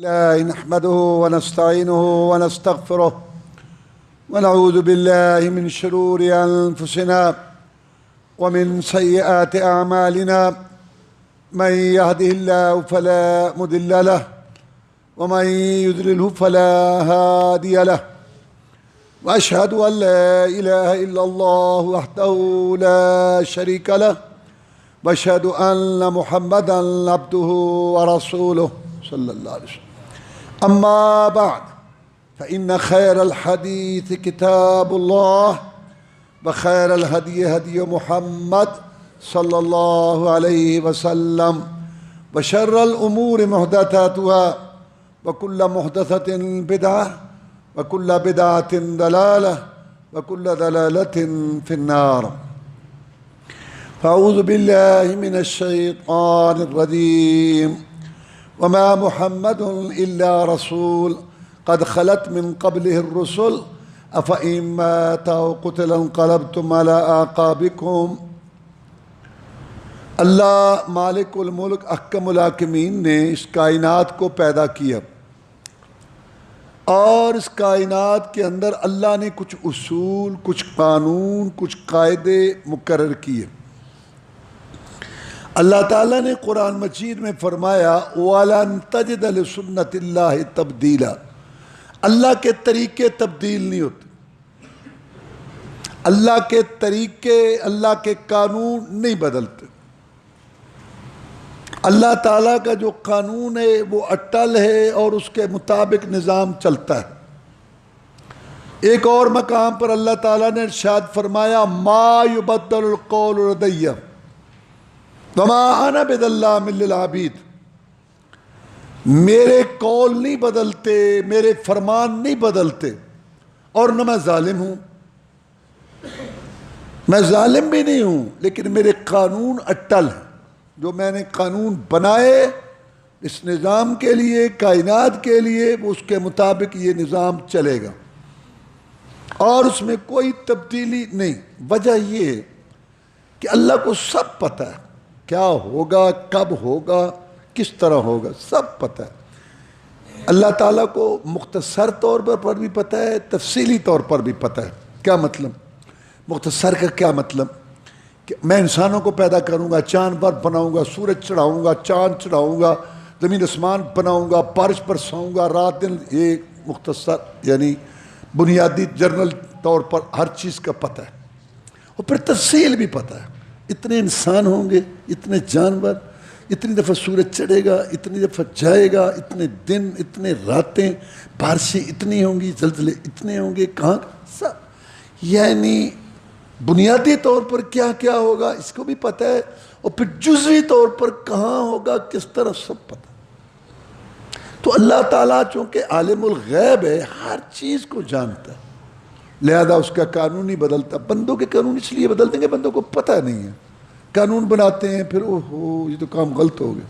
الله نحمده ونستعينه ونستغفره ونعوذ بالله من شرور أنفسنا ومن سيئات أعمالنا من يهده الله فلا مضل له ومن يضلله فلا هادي له وأشهد أن لا إله إلا الله وحده لا شريك له وأشهد أن محمدًا عبده ورسوله صلى الله عليه وسلم. أما بعد فإن خير الحديث كتاب الله وخير الهدي هدي محمد صلى الله عليه وسلم وشر الأمور محدثاتها وكل محدثة بدعة وكل بدعة ضلالة وكل ضلالة في النار. فأعوذ بالله من الشيطان الرجيم. وما محمد إلا رسول قد خلت من قبله الرسل أفإن مات أو قتل انقلبتم على أعقابكم. اللہ مالک الملک احکم الحاکمین نے اس کائنات کو پیدا کیا اور اس کائنات کے اندر اللہ نے کچھ اصول، کچھ قانون، کچھ قاعدے مقرر کیے. اللہ تعالیٰ نے قرآن مجید میں فرمایا وَلَن تَجِدَ لِسُنَّتِ اللَّهِ تَبْدِيلًا. اللہ کے طریقے تبدیل نہیں ہوتے، اللہ کے طریقے، اللہ کے قانون نہیں بدلتے. اللہ تعالیٰ کا جو قانون ہے وہ اٹل ہے اور اس کے مطابق نظام چلتا ہے. ایک اور مقام پر اللہ تعالیٰ نے ارشاد فرمایا مَا يُبَدَّلُ الْقَوْلُ لَدَيَّ وَمَا أَنَا بِظَلَّامٍ لِّلْعَبِيدِ. میرے قول نہیں بدلتے، میرے فرمان نہیں بدلتے، اور نہ میں ظالم ہوں. میں ظالم بھی نہیں ہوں، لیکن میرے قانون اٹل ہیں. جو میں نے قانون بنائے اس نظام کے لیے، کائنات کے لیے، وہ اس کے مطابق یہ نظام چلے گا اور اس میں کوئی تبدیلی نہیں. وجہ یہ ہے کہ اللہ کو سب پتہ ہے کیا ہوگا، کب ہوگا، کس طرح ہوگا، سب پتہ ہے. اللہ تعالیٰ کو مختصر طور پر بھی پتہ ہے، تفصیلی طور پر بھی پتہ ہے. کیا مطلب؟ مختصر کا کیا مطلب کہ میں انسانوں کو پیدا کروں گا، جانور بناؤں گا، سورج چڑھاؤں گا، چاند چڑھاؤں گا، زمین آسمان بناؤں گا، بارش برساؤں گا، رات دن. یہ مختصر یعنی بنیادی جنرل طور پر ہر چیز کا پتہ ہے. اور پھر تفصیل بھی پتہ ہے. اتنے انسان ہوں گے، اتنے جانور، اتنی دفعہ سورج چڑھے گا، اتنی دفعہ جائے گا، اتنے دن، اتنے راتیں، بارشیں اتنی ہوں گی، زلزلے اتنے ہوں گے، کہاں سب. یعنی بنیادی طور پر کیا کیا ہوگا اس کو بھی پتہ ہے، اور پھر جزوی طور پر کہاں ہوگا، کس طرح، سب پتہ. تو اللہ تعالیٰ چونکہ عالم الغیب ہے، ہر چیز کو جانتا ہے، لہذا اس کا قانون نہیں بدلتا. بندوں کے قانون اس لیے بدل دیں گے، بندوں کو پتہ نہیں ہے. قانون بناتے ہیں پھر یہ تو کام غلط ہو گیا.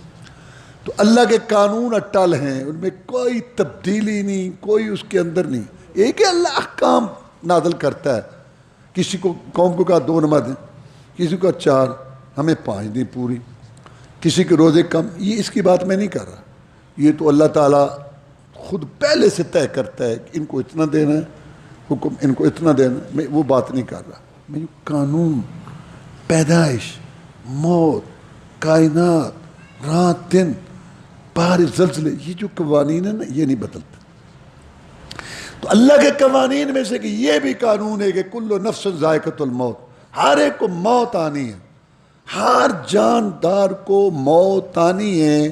تو اللہ کے قانون اٹل ہیں، ان میں کوئی تبدیلی نہیں، کوئی اس کے اندر نہیں. ایک ہے اللہ احکام نازل کرتا ہے. کسی کو قوم کو کہا 2 نماز دیں، کسی کو 4، ہمیں 5 دیں پوری، کسی کے روزے کم. یہ اس کی بات میں نہیں کر رہا. یہ تو اللہ تعالیٰ خود پہلے سے طے کرتا ہے کہ ان کو اتنا دینا ہے، حکم ان کو اتنا دینا. میں وہ بات نہیں کر رہا. میں قانون، پیدائش، موت، کائنات، رات دن، بارش، زلزلے، یہ جو قوانین ہیں نا، یہ نہیں بدلتے. تو اللہ کے قوانین میں سے کہ یہ بھی قانون ہے کہ کل نفس ذائقۃ الموت، ہر ایک کو موت آنی ہے، ہر جاندار کو موت آنی ہے.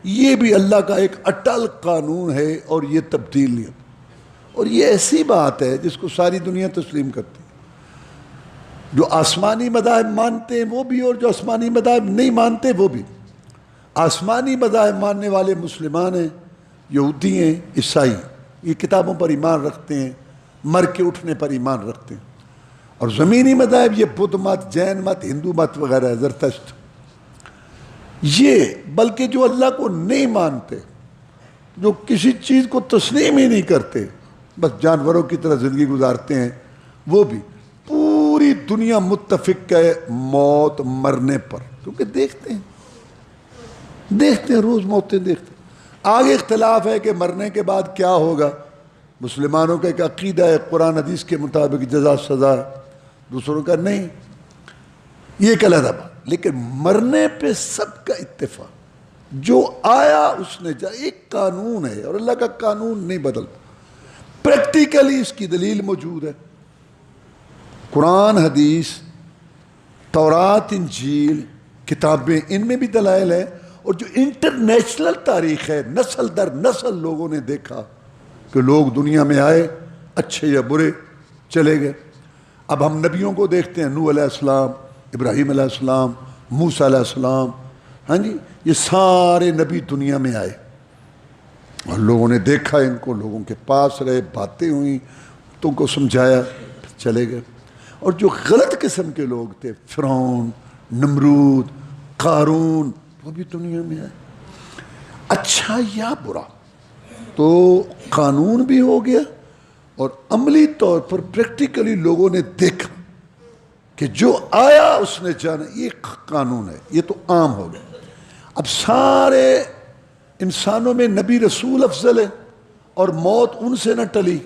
یہ بھی اللہ کا ایک اٹل قانون ہے اور یہ تبدیل نہیں ہوتا. اور یہ ایسی بات ہے جس کو ساری دنیا تسلیم کرتی ہے. جو آسمانی مذاہب مانتے ہیں وہ بھی، اور جو آسمانی مذاہب نہیں مانتے وہ بھی. آسمانی مذاہب ماننے والے مسلمان ہیں، یہودی ہیں، عیسائی. یہ کتابوں پر ایمان رکھتے ہیں، مر کے اٹھنے پر ایمان رکھتے ہیں. اور زمینی مذاہب یہ بدھ مت، جین مت، ہندو مت وغیرہ، زرتشت. یہ بلکہ جو اللہ کو نہیں مانتے، جو کسی چیز کو تسلیم ہی نہیں کرتے، بس جانوروں کی طرح زندگی گزارتے ہیں، وہ بھی پوری دنیا متفق ہے موت مرنے پر. کیونکہ دیکھتے ہیں روز موتیں دیکھتے ہیں. آگے اختلاف ہے کہ مرنے کے بعد کیا ہوگا. مسلمانوں کا ایک عقیدہ ہے قرآن حدیث کے مطابق جزا سزا ہے، دوسروں کا نہیں، یہ ایک علیحدہ بات. لیکن مرنے پہ سب کا اتفاق، جو آیا اس نے ایک قانون ہے اور اللہ کا قانون نہیں بدلتا. پریکٹیکلی اس کی دلیل موجود ہے، قرآن حدیث، تورات، انجیل، کتابیں، ان میں بھی دلائل ہے. اور جو انٹرنیشنل تاریخ ہے، نسل در نسل لوگوں نے دیکھا کہ لوگ دنیا میں آئے، اچھے یا برے، چلے گئے. اب ہم نبیوں کو دیکھتے ہیں، نوح علیہ السلام، ابراہیم علیہ السلام، موسیٰ علیہ السلام، ہاں جی، یہ سارے نبی دنیا میں آئے اور لوگوں نے دیکھا ان کو، لوگوں کے پاس رہے، باتیں ہوئیں، تم کو سمجھایا، پھر چلے گئے. اور جو غلط قسم کے لوگ تھے، فرعون، نمرود، قارون، وہ بھی دنیا میں آئے. اچھا یا برا، تو قانون بھی ہو گیا اور عملی طور پر پریکٹیکلی لوگوں نے دیکھا کہ جو آیا اس نے جانا، یہ قانون ہے، یہ تو عام ہو گیا. اب سارے انسانوں میں نبی رسول افضل ہے اور موت ان سے نہ ٹلی.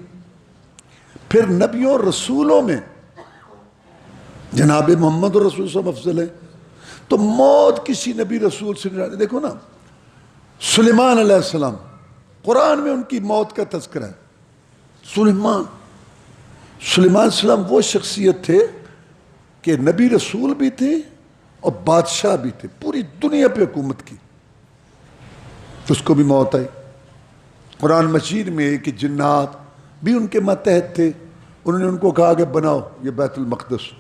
پھر نبیوں اور رسولوں میں جناب محمد اور رسول صلی اللہ علیہ وسلم افضل ہے، تو موت کسی نبی رسول سے نہیں. دیکھو نا، سلیمان علیہ السلام، قرآن میں ان کی موت کا تذکرہ ہے. سلیمان علیہ السلام وہ شخصیت تھے کہ نبی رسول بھی تھے اور بادشاہ بھی تھے، پوری دنیا پہ حکومت کی. اس کو بھی موت آئی. قرآن مجید میں کہ جنات بھی ان کے ماتحت تھے، انہوں نے ان کو کہا کہ بناؤ یہ بیت المقدس،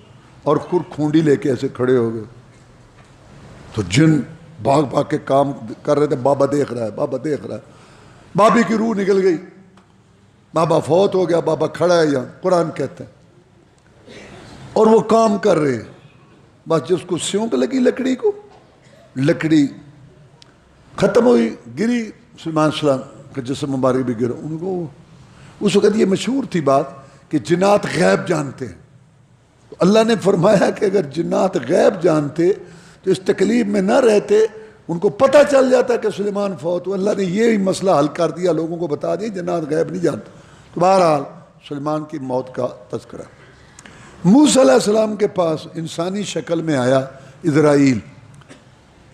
اور کھونڈی لے کے ایسے کھڑے ہو گئے. تو جن بھاگ بھاگ کے کام کر رہے تھے، بابا دیکھ رہا ہے، بابا دیکھ رہا ہے. بابی کی روح نکل گئی، بابا فوت ہو گیا، بابا کھڑا ہے یہاں، قرآن کہتا ہے. اور وہ کام کر رہے ہیں، بس جس کو سیونک لگی لکڑی کو، لکڑی ختم ہوئی، گری، سلیمان علیہ السلام کا جسم مبارک بھی گرا. ان کو اس وقت یہ مشہور تھی بات کہ جنات غیب جانتے ہیں. تو اللہ نے فرمایا کہ اگر جنات غیب جانتے تو اس تکلیف میں نہ رہتے، ان کو پتہ چل جاتا کہ سلیمان فوت ہوا. اللہ نے یہ مسئلہ حل کر دیا، لوگوں کو بتا دیا جنات غیب نہیں جانتے. تو بہرحال سلیمان کی موت کا تذکرہ. موسیٰ علیہ السلام کے پاس انسانی شکل میں آیا اسرائیل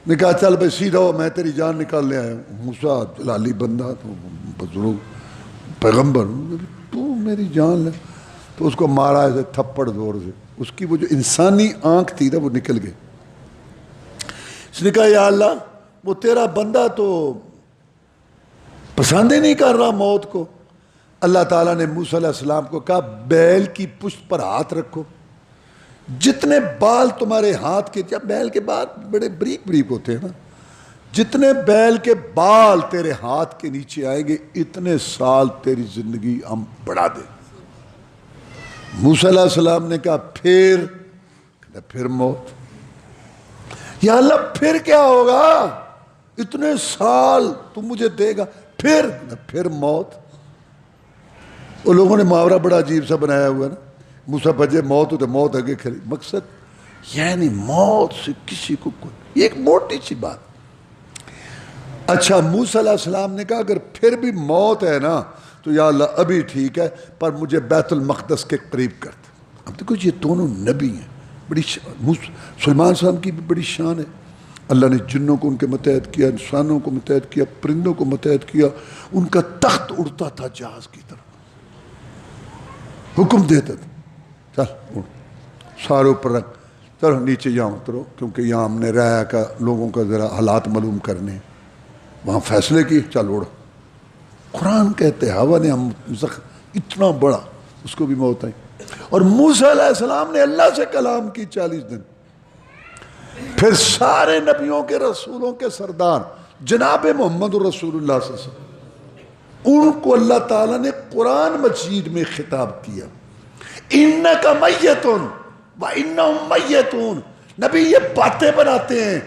نے کہا چل بھائی سیدھا ہو، میں تیری جان نکال لے آیا ہوں. موسیٰ جلالی بندہ، تو بزرگ پیغمبر، تو میری جان لے. تو اس کو مارا ایسے تھپڑ زور سے، اس کی وہ جو انسانی آنکھ تھی نا وہ نکل گئی. اس نے کہا یا اللہ، وہ تیرا بندہ تو پسند ہی نہیں کر رہا موت کو. اللہ تعالیٰ نے موسیٰ علیہ السلام کو کہا بیل کی پشت پر ہاتھ رکھو، جتنے بال تمہارے ہاتھ کے، جب بیل کے بال بڑے بریک بریک ہوتے ہیں نا، جتنے بیل کے بال تیرے ہاتھ کے نیچے آئیں گے اتنے سال تیری زندگی ہم بڑھا دیں. موسیٰ علیہ السلام نے کہا پھر موت. یا اللہ پھر کیا ہوگا، اتنے سال تم مجھے دے گا، پھر موت. وہ لوگوں نے محاورہ بڑا عجیب سا بنایا ہوا نا، موسیٰ بجے موت ہو تو موت آگے کھڑی. مقصد یعنی موت سے کسی کو کوئی، یہ ایک موٹی سی بات. اچھا موسیٰ علیہ السلام نے کہا اگر پھر بھی موت ہے نا تو یا اللہ ابھی ٹھیک ہے، پر مجھے بیت المقدس کے قریب کر دے. اب دیکھو یہ دونوں نبی ہیں، بڑی سلیمان علیہ السلام کی بھی بڑی شان ہے. اللہ نے جنوں کو ان کے متحد کیا، انسانوں کو متحد کیا، پرندوں کو متحد کیا. ان کا تخت اڑتا تھا جہاز کی طرف، حکم دیتا تھا چل سارے اوپر رکھ، چلو نیچے یہاں اترو، کیونکہ یہاں ہم نے رہا کا لوگوں کا ذرا حالات معلوم کرنے، وہاں فیصلے کی، چل اڑو. قرآن کہتے ہیں ہوا نے ہم اتنا بڑا، اس کو بھی موت آئی. اور موسیٰ علیہ السلام نے اللہ سے کلام کی 40 دن. پھر سارے نبیوں کے رسولوں کے سردار جناب محمد رسول اللہ صلی اللہ علیہ وسلم، ان کو اللہ تعالیٰ نے قرآن مجید میں خطاب کیا، اِنَّكَ مَيَّتٌ وَإِنَّهُمْ مَيَّتُونَ. نبی یہ باتیں بناتے ہیں،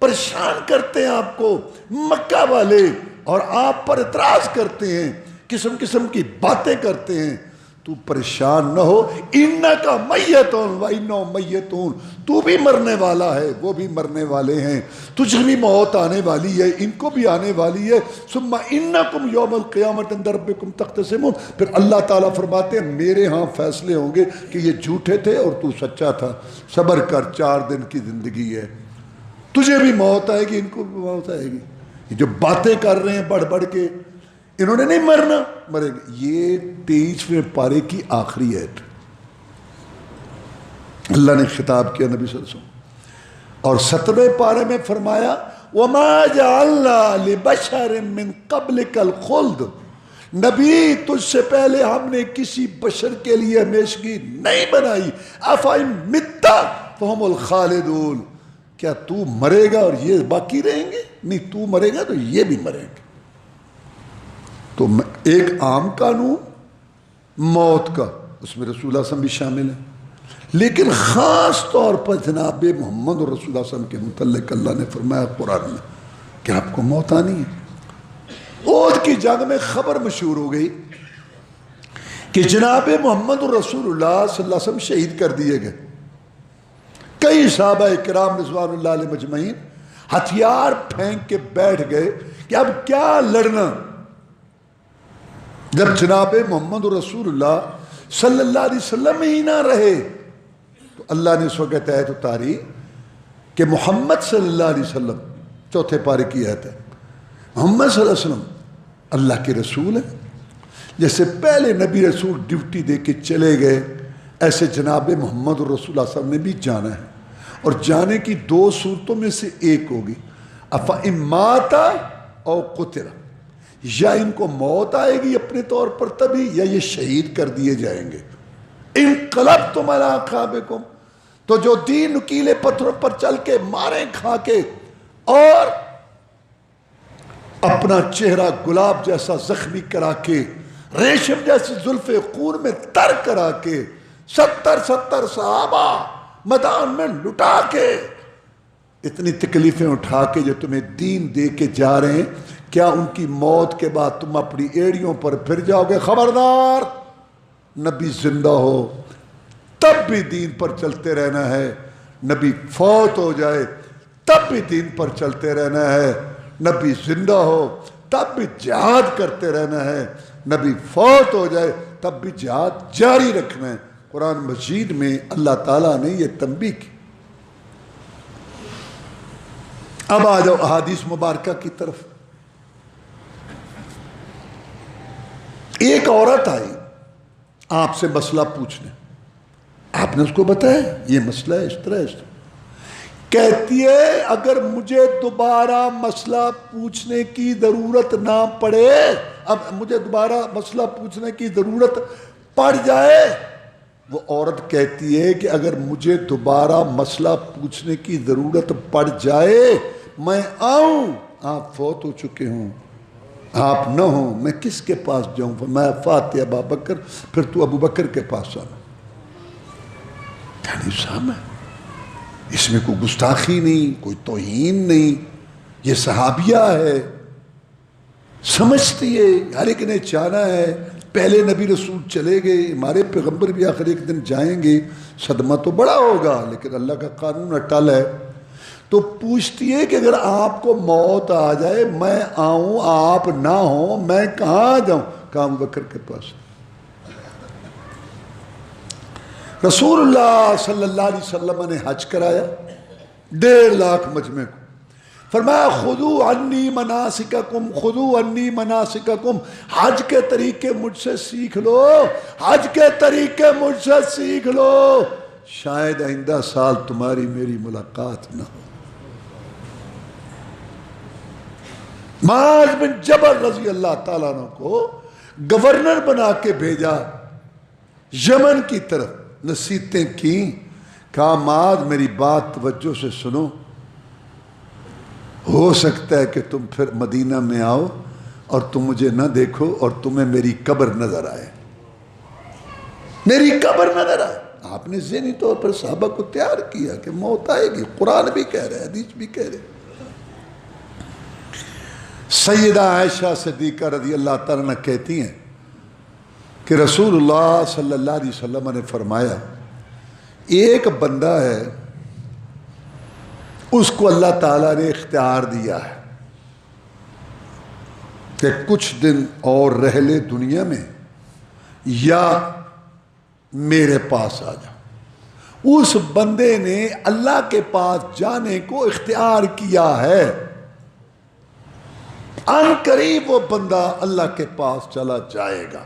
پریشان کرتے ہیں آپ کو مکہ والے، اور آپ پر اعتراض کرتے ہیں، قسم قسم کی باتیں کرتے ہیں. تو پریشان نہ ہو، انکا میتون و انہم میتون، تو بھی مرنے والا ہے وہ بھی مرنے والے ہیں، تجھے بھی موت آنے والی ہے ان کو بھی آنے والی ہے، ثم انکم یوم القیامت عند ربکم تختصمون، پھر اللہ تعالیٰ فرماتے ہیں میرے ہاں فیصلے ہوں گے کہ یہ جھوٹے تھے اور تو سچا تھا، صبر کر 4 دن کی زندگی ہے، تجھے بھی موت آئے گی ان کو بھی موت آئے گی۔ یہ جو باتیں کر رہے ہیں بڑھ بڑھ کے، انہوں نے نہیں مرنا، مریں گے۔ یہ 23ویں پارے کی آخری آیت اللہ نے خطاب کیا نبی صلی اللہ علیہ وسلم، اور 17ویں پارے میں فرمایا وَمَا جَعَلْنَا لِبَشَرٍ مِّن قَبْلِكَ الْخُلْدِ، نبی تجھ سے پہلے ہم نے کسی بشر کے لیے ہمیشگی نہیں بنائی، أَفَإِن مِتَّ فَهُمُ الْخَالِدُونَ، کیا تو مرے گا اور یہ باقی رہیں گے؟ نہیں، تو مرے گا تو یہ بھی مریں گے۔ تو ایک عام قانون موت کا، اس میں رسول اللہ صلی اللہ علیہ وسلم بھی شامل ہے، لیکن خاص طور پر جناب محمد اور رسول اللہ صلی اللہ علیہ وسلم کے متعلق اللہ نے فرمایا قرآن میں کہ آپ کو موت آنی ہے۔ احد کی جنگ میں خبر مشہور ہو گئی کہ جناب محمد اور رسول اللہ صلی اللہ علیہ وسلم شہید کر دیے گئے، کئی صحابہ کرام رضوان اللہ علیہ مجمعین ہتھیار پھینک کے بیٹھ گئے کہ اب کیا لڑنا، جب جناب محمد رسول اللہ صلی اللہ علیہ وسلم ہی نہ رہے تو اللہ نے اس وقت آیت اتاری کہ محمد صلی اللہ علیہ وسلم، 4 پارے کی آیت ہے، محمد صلی اللہ علیہ وسلم اللہ کے رسول ہیں، جیسے پہلے نبی رسول ڈیوٹی دے کے چلے گئے ایسے جناب محمد رسول اللہ صلی اللہ علیہ وسلم نے بھی جانا ہے، اور جانے کی 2 صورتوں میں سے ایک ہوگی، أَفَإِن مَاتَ أَوْ قُتِلَ، یا ان کو موت آئے گی اپنے طور پر تبھی، یا یہ شہید کر دیے جائیں گے۔ انقلبتم علی اعقابکم، تو جو دین نکیلے پتھروں پر چل کے مارے کھا کے اور اپنا چہرہ گلاب جیسا زخمی کرا کے، ریشم جیسی زلف خون میں تر کرا کے، 70 صحابہ میدان میں لٹا کے، اتنی تکلیفیں اٹھا کے جو تمہیں دین دے کے جا رہے ہیں، کیا ان کی موت کے بعد تم اپنی ایڑیوں پر پھر جاؤ گے؟ خبردار، نبی زندہ ہو تب بھی دین پر چلتے رہنا ہے، نبی فوت ہو جائے تب بھی دین پر چلتے رہنا ہے، نبی زندہ ہو تب بھی جہاد کرتے رہنا ہے، نبی فوت ہو جائے تب بھی جہاد جاری رکھنا ہے۔ قرآن مجید میں اللہ تعالیٰ نے یہ تنبیہ کی۔ اب آ جاؤ احادیث مبارکہ کی طرف۔ ایک عورت آئی آپ سے مسئلہ پوچھنے، آپ نے اس کو بتایا یہ مسئلہ ہے، اس طرح کہتی ہے اگر مجھے دوبارہ مسئلہ پوچھنے کی ضرورت نہ پڑے، اب مجھے دوبارہ مسئلہ پوچھنے کی ضرورت پڑ جائے، وہ عورت کہتی ہے کہ اگر مجھے دوبارہ مسئلہ پوچھنے کی ضرورت پڑ جائے میں آؤں، آپ فوت ہو چکے ہوں، آپ نہ ہوں، میں کس کے پاس جاؤں؟ میں فاتح ابا بکر، پھر تو ابو بکر کے پاس آنا۔ یعنی سامنے اس میں کوئی گستاخی نہیں، کوئی توہین نہیں، یہ صحابیہ ہے، سمجھتی ہے ہر ایک نے چاہنا ہے، پہلے نبی رسول چلے گئے، ہمارے پیغمبر بھی آخر ایک دن جائیں گے، صدمہ تو بڑا ہوگا لیکن اللہ کا قانون اٹل ہے، تو پوچھتی ہے کہ اگر آپ کو موت آ جائے میں آؤں، آپ نہ ہوں، میں کہاں جاؤں؟ کہاں ابو بکر کے پاس۔ رسول اللہ صلی اللہ علیہ وسلم نے حج کرایا 1.5 لاکھ مجمع کو، فرمایا خذوا عنی مناسککم، خذوا عنی مناسککم، حج کے طریقے مجھ سے سیکھ لو، حج کے طریقے مجھ سے سیکھ لو، شاید آئندہ سال تمہاری میری ملاقات نہ ہو۔ معاذ بن جبل رضی اللہ تعالیٰ عنہ کو گورنر بنا کے بھیجا یمن کی طرف، نصیحتیں کی، کہا معاذ میری بات توجہ سے سنو، ہو سکتا ہے کہ تم پھر مدینہ میں آؤ اور تم مجھے نہ دیکھو اور تمہیں میری قبر نظر آئے، میری قبر نظر آئے۔ آپ نے ذہنی طور پر صحابہ کو تیار کیا کہ موت آئے گی، قرآن بھی کہہ رہے، حدیث بھی کہہ رہے۔ سیدہ عائشہ صدیقہ رضی اللہ تعالیٰ عنہ کہتی ہیں کہ رسول اللہ صلی اللہ علیہ وسلم نے فرمایا ایک بندہ ہے اس کو اللہ تعالیٰ نے اختیار دیا ہے کہ کچھ دن اور رہ لے دنیا میں یا میرے پاس آ جا. اس بندے نے اللہ کے پاس جانے کو اختیار کیا ہے. ان قریب وہ بندہ اللہ کے پاس چلا جائے گا.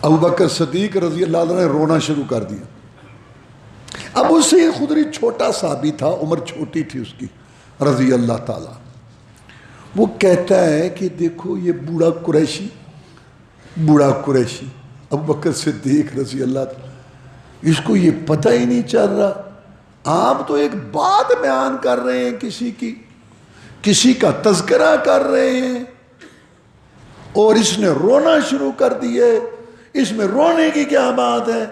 ابو بکر صدیق رضی اللہ عنہ نے رونا شروع کر دیا. ابو سعید خدری چھوٹا سا بھی تھا, عمر چھوٹی تھی اس کی رضی اللہ تعالی. وہ کہتا ہے کہ دیکھو یہ بوڑھا قریشی ابو بکر صدیق رضی اللہ تعالی, اس کو یہ پتہ ہی نہیں چل رہا. آپ تو ایک بات بیان کر رہے ہیں, کسی کا تذکرہ کر رہے ہیں اور اس نے رونا شروع کر دیے. اس میں رونے کی کیا بات ہے؟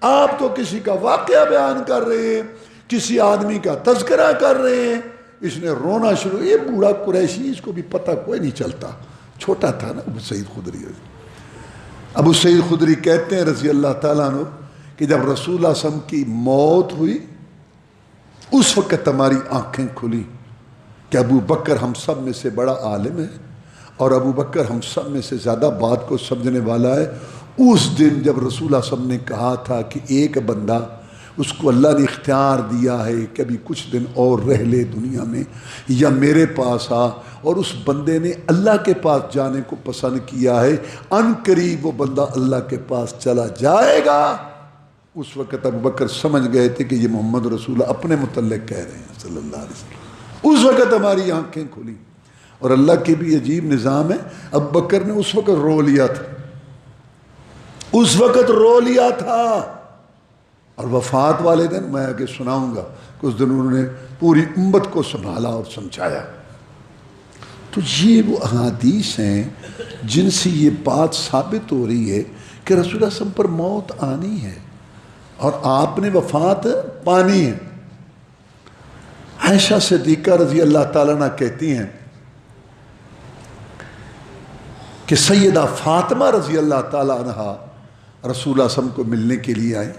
آپ تو کسی کا واقعہ بیان کر رہے ہیں, کسی آدمی کا تذکرہ کر رہے ہیں, اس نے رونا شروع. یہ بوڑھا قریشی, اس کو بھی پتہ کوئی نہیں چلتا, چھوٹا تھا نا ابو سعید خدری. ابو سعید خدری کہتے ہیں رضی اللہ تعالیٰ عنہ کہ جب رسول اللہ صلی اللہ علیہ وسلم کی موت ہوئی اس وقت ہماری آنکھیں کھلی کہ ابو بکر ہم سب میں سے بڑا عالم ہے اور ابو بکر ہم سب میں سے زیادہ بات کو سمجھنے والا ہے. اس دن جب رسول اللہ صلی اللہ علیہ وسلم نے کہا تھا کہ ایک بندہ اس کو اللہ نے اختیار دیا ہے کہ ابھی کچھ دن اور رہ لے دنیا میں یا میرے پاس آ, اور اس بندے نے اللہ کے پاس جانے کو پسند کیا ہے, ان قریب وہ بندہ اللہ کے پاس چلا جائے گا. اس وقت ابو بکر سمجھ گئے تھے کہ یہ محمد رسول اللہ اپنے متعلق کہہ رہے ہیں صلی اللہ علیہ وسلم. اس وقت ہماری آنکھیں کھلی. اور اللہ کی بھی عجیب نظام ہے, ابو بکر نے اس وقت رو لیا تھا, اور وفات والے دن میں آگے سناؤں گا کہ اس دن انہوں نے پوری امت کو سنبھالا اور سمجھایا. تو یہ وہ احادیث ہیں جن سے یہ بات ثابت ہو رہی ہے کہ رسول اللہ صلی اللہ علیہ وسلم پر موت آنی ہے اور آپ نے وفات پانی ہے. عائشہ صدیقہ رضی اللہ تعالیٰ عنہ کہتی ہیں کہ سیدہ فاطمہ رضی اللہ تعالیٰ عنہ رسول اللہ صلی اللہ علیہ وسلم کو ملنے کے لیے آئیں.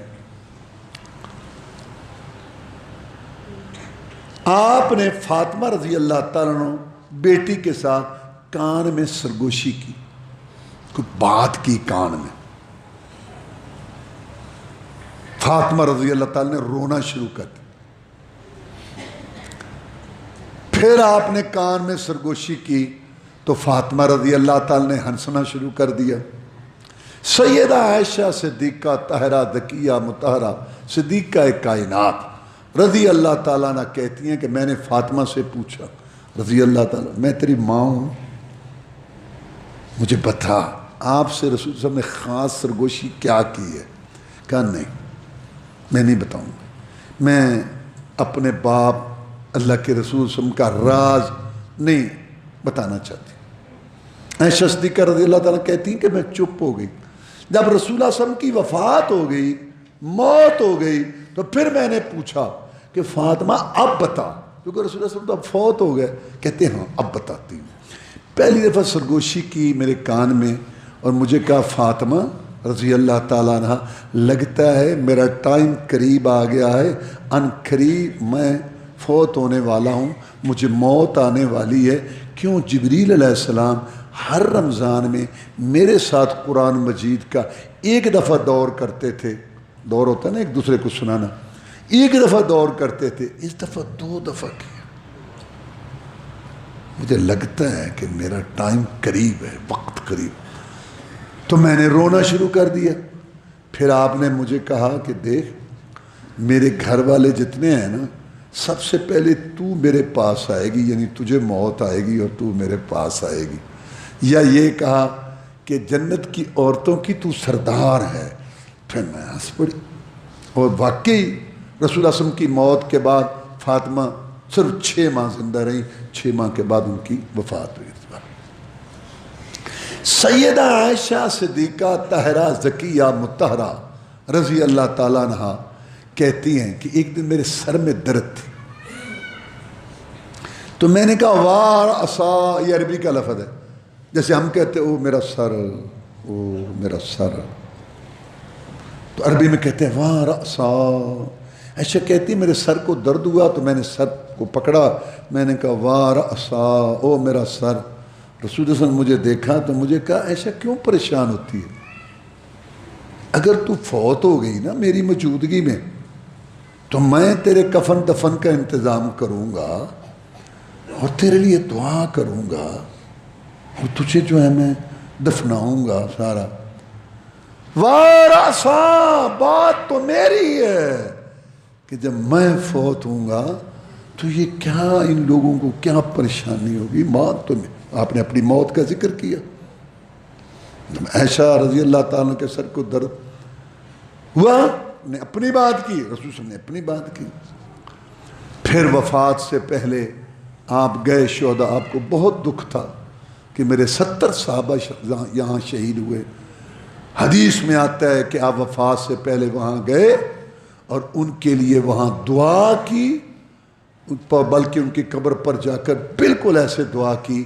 آپ نے فاطمہ رضی اللہ تعالیٰ عنہ بیٹی کے ساتھ کان میں سرگوشی کی, کوئی بات کی کان میں. فاطمہ رضی اللہ تعالیٰ نے رونا شروع کر دی. پھر آپ نے کان میں سرگوشی کی تو فاطمہ رضی اللہ تعالیٰ نے ہنسنا شروع کر دیا. سیدہ عائشہ صدیقہ طاہرہ ذکیہ مطہرہ صدیقہ کائنات رضی اللہ تعالیٰ عنہ کہتی ہیں کہ میں نے فاطمہ سے پوچھا رضی اللہ تعالیٰ, میں تیری ماں ہوں, مجھے بتا آپ سے رسول صاحب نے خاص سرگوشی کیا کی ہے؟ کہا نہیں میں نہیں بتاؤں گا, میں اپنے باپ اللہ کے رسول صلی اللہ علیہ وسلم کا راز نہیں بتانا چاہتی. عائشہ صدیقہ رضی اللہ تعالیٰ کہتی ہیں کہ میں چپ ہو گئی. جب رسول اللہ صلی اللہ علیہ وسلم کی وفات ہو گئی, موت ہو گئی, تو پھر میں نے پوچھا کہ فاطمہ اب بتا, کیونکہ رسول اللہ صلی اللہ علیہ وسلم تو اب فوت ہو گئے. کہتے ہیں ہاں اب بتاتی ہوں. پہلی دفعہ سرگوشی کی میرے کان میں اور مجھے کہا فاطمہ رضی اللہ تعالیٰ عنہ لگتا ہے میرا ٹائم قریب آ گیا ہے, ان قریب میں فوت ہونے والا ہوں, مجھے موت آنے والی ہے. کیوں؟ جبریل علیہ السلام ہر رمضان میں میرے ساتھ قرآن مجید کا ایک دفعہ دور کرتے تھے. دور ہوتا ہے نا ایک دوسرے کو سنانا, ایک دفعہ دور کرتے تھے, اس دفعہ 2 دفعہ کیا. مجھے لگتا ہے کہ میرا ٹائم قریب ہے, وقت قریب. تو میں نے رونا شروع کر دیا. پھر آپ نے مجھے کہا کہ دیکھ میرے گھر والے جتنے ہیں نا, سب سے پہلے تو میرے پاس آئے گی, یعنی تجھے موت آئے گی اور تو میرے پاس آئے گی. یا یہ کہا کہ جنت کی عورتوں کی تو سردار ہے. پھر میں ہنس پڑی. اور واقعی رسول اللہ صلی اللہ علیہ وسلم کی موت کے بعد فاطمہ صرف 6 ماہ زندہ رہی. 6 ماہ کے بعد ان کی وفات ہوئی. سیدہ عائشہ صدیقہ طاہرہ ذکیہ مطہرہ رضی اللہ تعالیٰ عنہ کہتی ہیں کہ ایک دن میرے سر میں درد تھی, تو میں نے کہا وار عصا, یہ عربی کا لفظ ہے, جیسے ہم کہتے او میرا سر او میرا سر. تو عربی میں کہتے ہیں واہ رأسا. عائشہ کہتی میرے سر کو درد ہوا تو میں نے سر کو پکڑا, میں نے کہا واہ رأسا, او میرا سر. رسول اللہ صلی اللہ علیہ وسلم مجھے دیکھا تو مجھے کہا عائشہ کیوں پریشان ہوتی ہے؟ اگر تو فوت ہو گئی نا میری موجودگی میں تو میں تیرے کفن دفن کا انتظام کروں گا اور تیرے لیے دعا کروں گا اور تجھے جو ہے میں دفناؤں گا سارا. وارثا, بات تو میری ہے کہ جب میں فوت ہوں گا تو یہ کیا ان لوگوں کو کیا پریشانی ہوگی. موت تو آپ نے اپنی موت کا ذکر کیا. عائشہ رضی اللہ تعالیٰ کے سر کو درد ہوا, نے اپنی بات کی, رسول صلی اللہ علیہ وسلم نے اپنی بات کی. پھر وفات سے پہلے آپ گئے شہداء, آپ کو بہت دکھ تھا کہ میرے 70 صحابہ یہاں شہید ہوئے. حدیث میں آتا ہے کہ آپ وفات سے پہلے وہاں گئے اور ان کے لیے وہاں دعا کی, بلکہ ان کی قبر پر جا کر بالکل ایسے دعا کی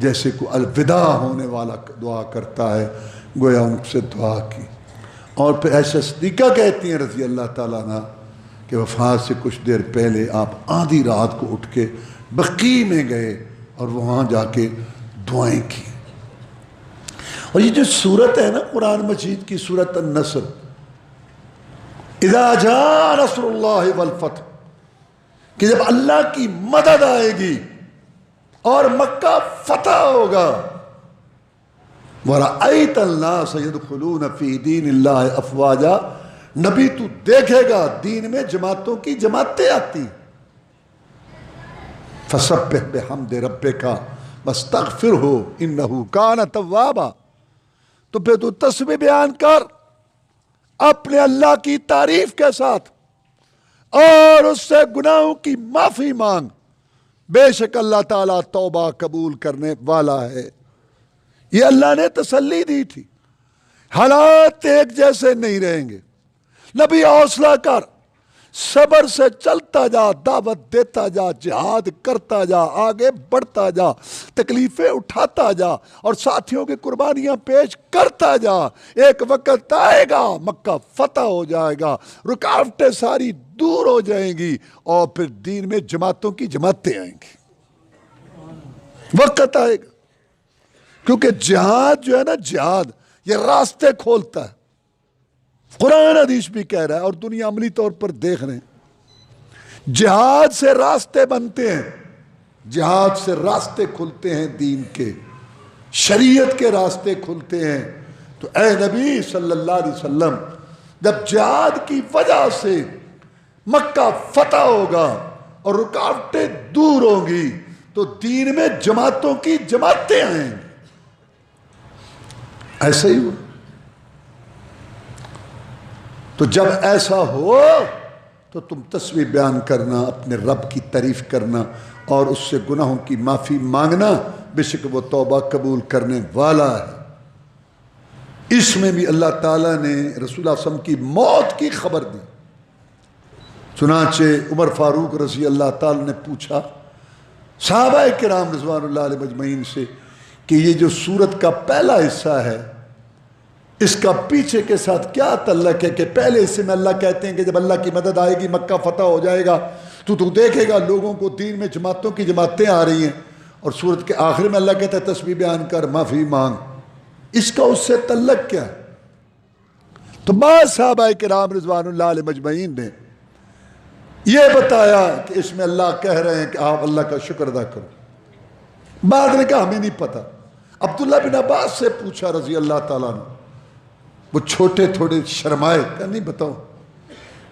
جیسے کوئی الوداع ہونے والا دعا کرتا ہے, گویا ان سے دعا کی. اور پھر عائشہ صدیقہ کہتی ہیں رضی اللہ تعالیٰ عنہ کہ وفات سے کچھ دیر پہلے آپ آدھی رات کو اٹھ کے بقیع میں گئے اور وہاں جا کے دعائیں کی. اور یہ جو سورت ہے نا قرآن مجید کی سورت النصر, اذا جاء نصر اللہ والفتح, کہ جب اللہ کی مدد آئے گی اور مکہ فتح ہوگا, وَرَأَيْتَ النَّاسَ يَدْخُلُونَ فِي دِينِ اللَّهِ أَفْوَاجًا, نبی تو دیکھے گا دین میں جماعتوں کی جماعتیں آتی. فَسَبِّحْ بِحَمْدِ رَبِّكَ وَاسْتَغْفِرْهُ إِنَّهُ كَانَ تَوَّابًا. تو پھر تو تسبیح بیان کر اپنے اللہ کی تعریف کے ساتھ اور اس سے گناہوں کی معافی مانگ, بے شک اللہ تعالیٰ توبہ قبول کرنے والا ہے. یہ اللہ نے تسلی دی تھی. حالات ایک جیسے نہیں رہیں گے. نبی حوصلہ کر, صبر سے چلتا جا, دعوت دیتا جا, جہاد کرتا جا, آگے بڑھتا جا, تکلیفیں اٹھاتا جا اور ساتھیوں کی قربانیاں پیش کرتا جا. ایک وقت آئے گا مکہ فتح ہو جائے گا, رکاوٹیں ساری دور ہو جائیں گی اور پھر دین میں جماعتوں کی جماعتیں آئیں گی. وقت آئے گا, کیونکہ جہاد جو ہے نا, جہاد یہ راستے کھولتا ہے. قرآن حدیث بھی کہہ رہا ہے اور دنیا عملی طور پر دیکھ رہے ہیں. جہاد سے راستے بنتے ہیں, جہاد سے راستے کھلتے ہیں, دین کے شریعت کے راستے کھلتے ہیں. تو اے نبی صلی اللہ علیہ وسلم, جب جہاد کی وجہ سے مکہ فتح ہوگا اور رکاوٹیں دور ہوں گی تو دین میں جماعتوں کی جماعتیں آئیں گی. ایسا ہی ہوا. تو جب ایسا ہو تو تم تسبیح بیان کرنا, اپنے رب کی تعریف کرنا اور اس سے گناہوں کی معافی مانگنا, بے شک وہ توبہ قبول کرنے والا ہے. اس میں بھی اللہ تعالیٰ نے رسول اللہ صلی اللہ علیہ وسلم کی موت کی خبر دی. چنانچہ عمر فاروق رضی اللہ تعالیٰ نے پوچھا صحابہ کرام رضوان اللہ علیہ مجمعین سے کہ یہ جو سورت کا پہلا حصہ ہے اس کا پیچھے کے ساتھ کیا تعلق ہے, کہ پہلے حصے میں اللہ کہتے ہیں کہ جب اللہ کی مدد آئے گی مکہ فتح ہو جائے گا تو دیکھے گا لوگوں کو دین میں جماعتوں کی جماعتیں آ رہی ہیں, اور سورت کے آخر میں اللہ کہتا ہے تسبیح بیان کر, معافی مانگ. اس کا اس سے تعلق کیا ہے؟ تو بعض صحابہ کرام رضوان اللہ علیہ مجمعین نے یہ بتایا کہ اس میں اللہ کہہ رہے ہیں کہ آپ اللہ کا شکر ادا کرو. بعد نے کہا ہمیں نہیں پتا. عبداللہ بن عباس سے پوچھا رضی اللہ تعالیٰ نے, وہ چھوٹے تھوڑے شرمائے, کہ نہیں بتاؤ.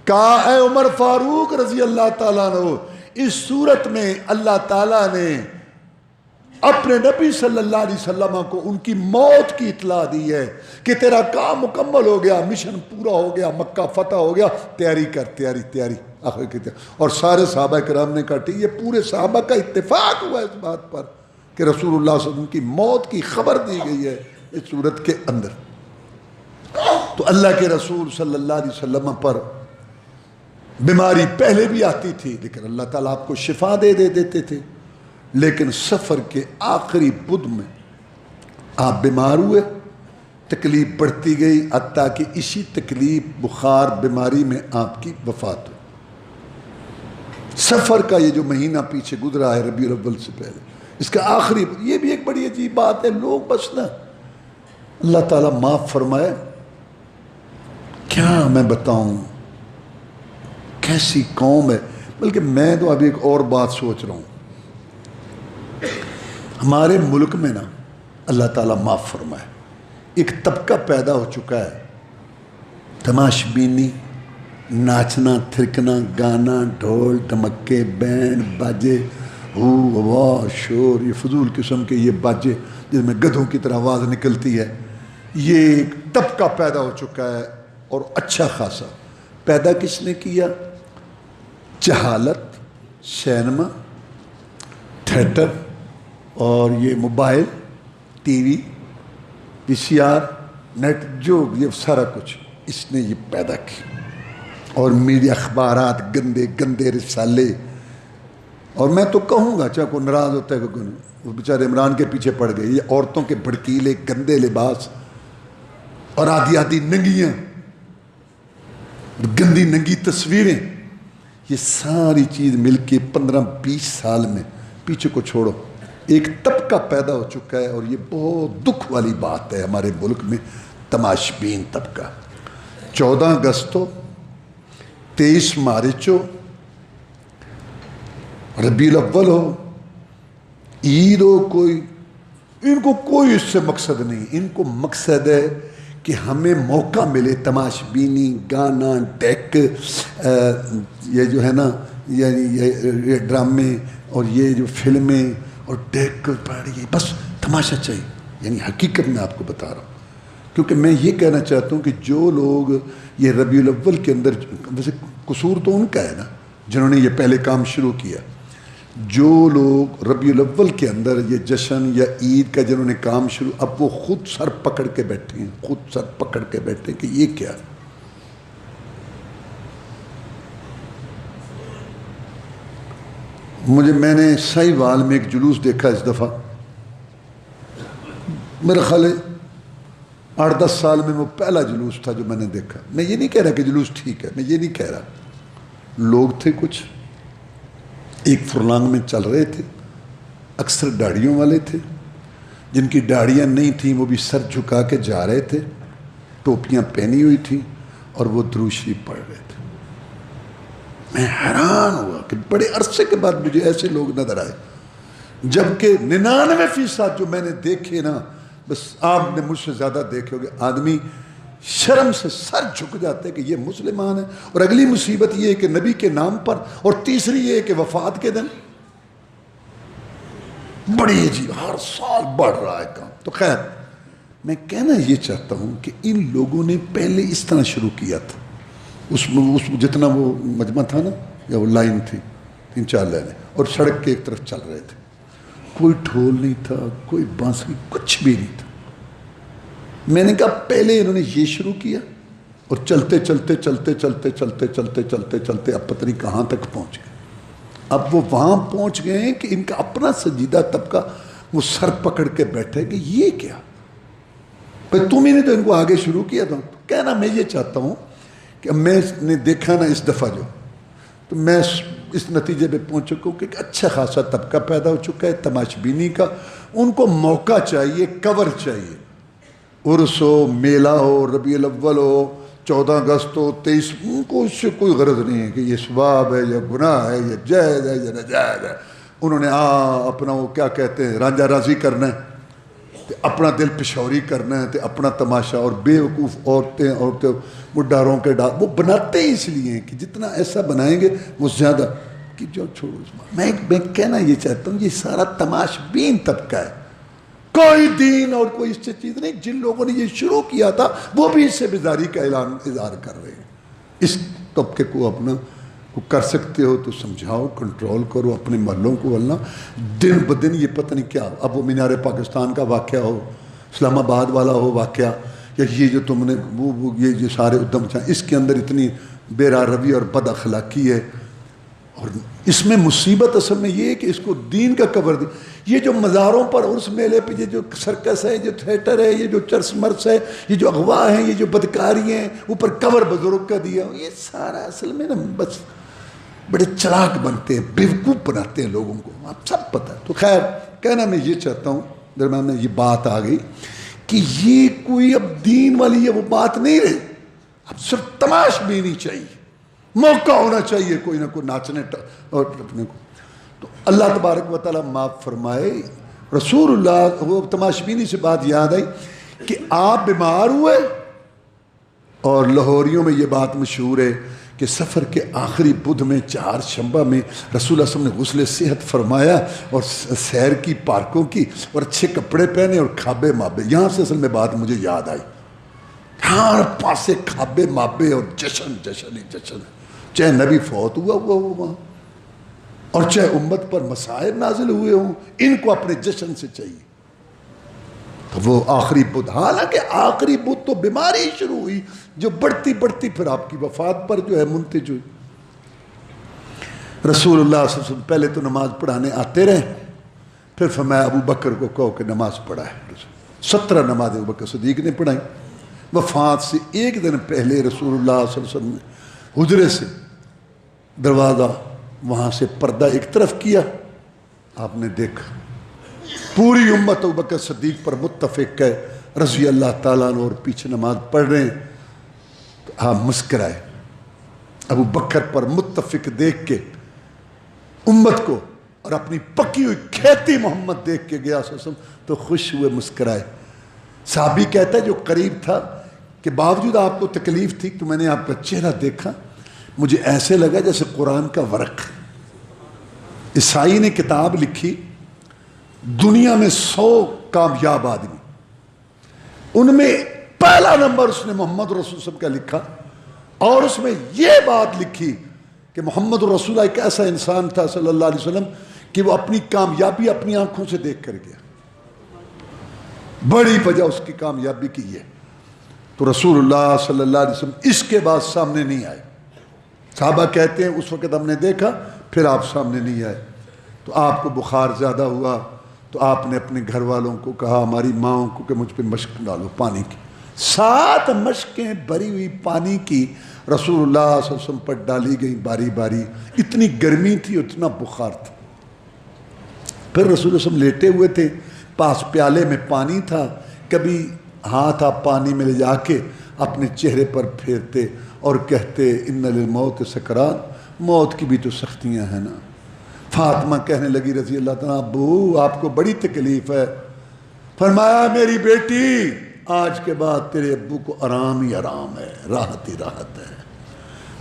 کہا اے عمر فاروق رضی اللہ تعالیٰ عنہ, اس صورت میں اللہ تعالیٰ نے اپنے نبی صلی اللہ علیہ وسلم کو ان کی موت کی اطلاع دی ہے کہ تیرا کام مکمل ہو گیا, مشن پورا ہو گیا, مکہ فتح ہو گیا, تیاری کر, تیاری آخر کی تیاری. اور سارے صحابہ کرام نے کہا یہ پورے صحابہ کا اتفاق ہوا اس بات پر کہ رسول اللہ صلی اللہ علیہ وسلم کی موت کی خبر دی گئی ہے اس صورت کے اندر. تو اللہ کے رسول صلی اللہ علیہ وسلم پر بیماری پہلے بھی آتی تھی لیکن اللہ تعالیٰ آپ کو شفا دے دیتے تھے. لیکن سفر کے آخری بدھ میں آپ بیمار ہوئے, تکلیف بڑھتی گئی حتیٰ کہ اسی تکلیف بخار بیماری میں آپ کی وفات ہو۔ سفر کا یہ جو مہینہ پیچھے گزرا ہے ربیع الاول سے پہلے، اس کا آخری، یہ بھی ایک بڑی عجیب بات ہے۔ لوگ بس نا اللہ تعالیٰ معاف فرمائے، کیا میں بتاؤں کیسی قوم ہے۔ بلکہ میں تو ابھی ایک اور بات سوچ رہا ہوں، ہمارے ملک میں نا اللہ تعالیٰ معاف فرمائے ایک طبقہ پیدا ہو چکا ہے، تماش بینی، ناچنا تھرکنا، گانا، ڈھول ڈھمکے، بینڈ باجے، واہ شور، یہ فضول قسم کے یہ باجے جس میں گدھوں کی طرح آواز نکلتی ہے، یہ ایک طبقہ پیدا ہو چکا ہے، اور اچھا خاصا۔ پیدا کس نے کیا؟ جہالت، سینما، تھیٹر، اور یہ موبائل، ٹی وی، پی سی آر، نیٹ، جو یہ سارا کچھ اس نے یہ پیدا کی۔ اور میڈیا، اخبارات، گندے گندے رسالے، اور میں تو کہوں گا چاہے کوئی ناراض ہوتا ہے کہ وہ بیچارے عمران کے پیچھے پڑ گئے، یہ عورتوں کے بھڑکیلے گندے لباس اور آدھی آدھی ننگیاں، گندی ننگی تصویریں، یہ ساری چیز مل کے 15-20 سال میں پیچھے کو چھوڑو ایک طبقہ پیدا ہو چکا ہے، اور یہ بہت دکھ والی بات ہے ہمارے ملک میں، تماش بین طبقہ۔ 14 اگست ہو، 23 مارچ ہو، ربیع الاول ہو، عید ہو، ان کو کوئی اس سے مقصد نہیں، ان کو مقصد ہے کہ ہمیں موقع ملے تماش بینی، گانا، ڈیک، یہ جو ہے نا یہ ڈرامے اور یہ جو فلمیں اور ڈیک پاڑی، بس تماشا چاہیے۔ یعنی حقیقت میں آپ کو بتا رہا ہوں، کیونکہ میں یہ کہنا چاہتا ہوں کہ جو لوگ یہ ربیع الاول کے اندر، ویسے قصور تو ان کا ہے نا جنہوں نے یہ پہلے کام شروع کیا، جو لوگ ربیع الاول کے اندر یہ جشن یا عید کا جنہوں نے کام شروع، اب وہ خود سر پکڑ کے بیٹھے ہیں، خود سر پکڑ کے بیٹھے ہیں کہ یہ کیا۔ میں نے سہیوال میں ایک جلوس دیکھا اس دفعہ، میرا خیال ہے 8-10 سال میں وہ پہلا جلوس تھا جو میں نے دیکھا۔ میں یہ نہیں کہہ رہا کہ جلوس ٹھیک ہے، میں یہ نہیں کہہ رہا، لوگ تھے کچھ ایک فرلانگ میں چل رہے تھے، اکثر داڑھیوں والے تھے، جن کی داڑھیاں نہیں تھیں وہ بھی سر جھکا کے جا رہے تھے، ٹوپیاں پہنی ہوئی تھیں، اور وہ درود شریف پڑھ رہے تھے۔ میں حیران ہوا کہ بڑے عرصے کے بعد مجھے ایسے لوگ نظر آئے، جبکہ 99% جو میں نے دیکھے نا، بس آپ نے مجھ سے زیادہ دیکھے ہوگے، آدمی شرم سے سر جھک جاتے کہ یہ مسلمان ہیں۔ اور اگلی مصیبت یہ ہے کہ نبی کے نام پر، اور تیسری یہ ہے کہ وفات کے دن بڑی عجیب، ہر سال بڑھ رہا ہے کام۔ تو خیر میں کہنا یہ چاہتا ہوں کہ ان لوگوں نے پہلے اس طرح شروع کیا تھا، اس جتنا وہ مجمع تھا نا، یا وہ لائن تھی 3-4 لائنیں، اور سڑک کے ایک طرف چل رہے تھے، کوئی ڈھول نہیں تھا، کوئی بانسری، کچھ بھی نہیں تھا۔ میں نے کہا پہلے انہوں نے یہ شروع کیا، اور چلتے چلتے چلتے چلتے چلتے چلتے چلتے چلتے اب پتہ نہیں کہاں تک پہنچ گئے۔ اب وہ وہاں پہنچ گئے ہیں کہ ان کا اپنا سنجیدہ طبقہ وہ سر پکڑ کے بیٹھے کہ یہ کیا، بھائی تم ہی نے تو ان کو آگے شروع کیا تھا۔ کہنا میں یہ چاہتا ہوں کہ میں نے دیکھا نا اس دفعہ جو، تو میں اس نتیجے پہ پہنچ چکا ہوں کہ اچھا خاصا طبقہ پیدا ہو چکا ہے تماش بینی کا، ان کو موقع چاہیے، کور چاہیے، عرس ہو، میلہ ہو، ربیع الاول ہو، 14 اگست ہو، 23، ان کو اس سے کوئی غرض نہیں ہے کہ یہ ثواب ہے یا گناہ ہے یا جائز ہے یا ناجائز ہے۔ انہوں نے اپنا وہ کیا کہتے ہیں رانجھا راضی کرنا ہے، اپنا دل پشوری کرنا ہے، تو اپنا تماشا، اور بے وقوف عورتیں وہ ڈاروں کے ڈار وہ بناتے ہی اس لیے ہیں کہ جتنا ایسا بنائیں گے وہ زیادہ کہ جو چھوڑو۔ میں کہنا یہ چاہتا ہوں یہ سارا تماش بین طبقہ ہے، کوئی دین اور کوئی اس سے چیز نہیں۔ جن لوگوں نے یہ شروع کیا تھا وہ بھی اس سے بیزاری کا اظہار کر رہے ہیں۔ اس طبقے کو اپنا کر سکتے ہو تو سمجھاؤ، کنٹرول کرو اپنے محلوں کو، ورنہ دن بدن یہ پتہ نہیں کیا، اب وہ مینار پاکستان کا واقعہ ہو، اسلام آباد والا ہو واقعہ، یا یہ جو تم نے یہ جو سارے ادھم چاہیں، اس کے اندر اتنی بے روی اور بد اخلاقی ہے، اور اس میں مصیبت اصل میں یہ ہے کہ اس کو دین کا کور دی. یہ جو مزاروں پر عرس میلے پہ یہ جو سرکس ہے، جو تھیٹر ہے، یہ جو چرس مرس ہے، یہ جو اغوا ہیں، یہ جو بدکاری ہیں، اوپر کور بزرگ کا دیا، یہ سارا اصل میں نا بس بڑے چلاک بنتے ہیں، بیوقوف بناتے ہیں لوگوں کو، آپ سب پتہ ہے. تو خیر کہنا میں یہ چاہتا ہوں، درمیان میں یہ بات آ گئی کہ یہ کوئی اب دین والی یہ وہ بات نہیں رہی، اب صرف تماش بھی نہیں چاہیے، موقع ہونا چاہیے کوئی نہ کوئی ناچنے اور اپنے کو. تو اللہ تبارک و تعالیٰ معاف فرمائے. رسول اللہ وہ تماشبینی سے بات یاد آئی کہ آپ بیمار ہوئے، اور لاہوریوں میں یہ بات مشہور ہے کہ سفر کے آخری بدھ میں چہارشنبہ میں رسول اللہ صلی اللہ علیہ وسلم نے غسل صحت فرمایا اور سیر کی، پارکوں کی، اور اچھے کپڑے پہنے اور کھابے مابے. یہاں سے اصل میں بات مجھے یاد آئی، ہر پاسے کھابے مابے اور جشن جشن ہی جشن، چاہے نبی فوت ہوا ہو وہاں، اور چاہے امت پر مصائب نازل ہوئے ہوں، ان کو اپنے جشن سے چاہیے. تو وہ آخری بدھ، حالانکہ آخری بدھ تو بیماری شروع ہوئی جو بڑھتی بڑھتی پھر آپ کی وفات پر جو ہے منتج ہوئی. رسول اللہ صلی اللہ علیہ وسلم پہلے تو نماز پڑھانے آتے رہے، پھر فرمایا ابو بکر کو کہو کہ نماز پڑھائے. 17 نمازیں ابو بکر صدیق نے پڑھائیں. وفات سے ایک دن پہلے رسول اللہ صلی اللہ علیہ وسلم نے حجرے سے دروازہ وہاں سے پردہ ایک طرف کیا، آپ نے دیکھا پوری امت ابو بکر صدیق پر متفق ہے رضی اللہ تعالیٰ عنہ، اور پیچھے نماز پڑھ رہے ہیں. تو آپ مسکرائے، ابو بکر پر متفق دیکھ کے امت کو، اور اپنی پکی ہوئی کھیتی محمد دیکھ کے گیا صلی اللہ علیہ وسلم تو خوش ہوئے، مسکرائے. صحابی کہتا ہے جو قریب تھا کہ باوجود آپ کو تکلیف تھی تو میں نے آپ کا چہرہ دیکھا، مجھے ایسے لگا جیسے قرآن کا ورق. عیسائی نے کتاب لکھی، دنیا میں 100 کامیاب آدمی، ان میں پہلا نمبر اس نے محمد رسول صلی اللہ علیہ وسلم کا لکھا، اور اس میں یہ بات لکھی کہ محمد رسول اللہ ایک ایسا انسان تھا صلی اللہ علیہ وسلم کہ وہ اپنی کامیابی اپنی آنکھوں سے دیکھ کر گیا. بڑی وجہ اس کی کامیابی کی ہے. تو رسول اللہ صلی اللہ علیہ وسلم اس کے بعد سامنے نہیں آئے. صحابہ کہتے ہیں اس وقت ہم نے دیکھا پھر آپ سامنے نہیں آئے. تو آپ کو بخار زیادہ ہوا تو آپ نے اپنے گھر والوں کو کہا، ہماری ماؤں کو، کہ مجھ پہ مشق ڈالو پانی کی. 7 مشقیں بری ہوئی پانی کی رسول اللہ صلی اللہ علیہ وسلم پر ڈالی گئی باری باری. اتنی گرمی تھی، اتنا بخار تھا. پھر رسول اللہ صلی اللہ علیہ وسلم لیٹے ہوئے تھے، پاس پیالے میں پانی تھا، کبھی ہاتھ آپ پانی میں لے جا کے اپنے چہرے پر پھیرتے اور کہتے ان للموت سکرات، موت کی بھی تو سختیاں ہیں نا. فاطمہ کہنے لگی رضی اللہ تعالیٰ، ابو آپ کو بڑی تکلیف ہے. فرمایا میری بیٹی آج کے بعد تیرے ابو کو آرام ہی آرام ہے، راحت ہی راحت ہے.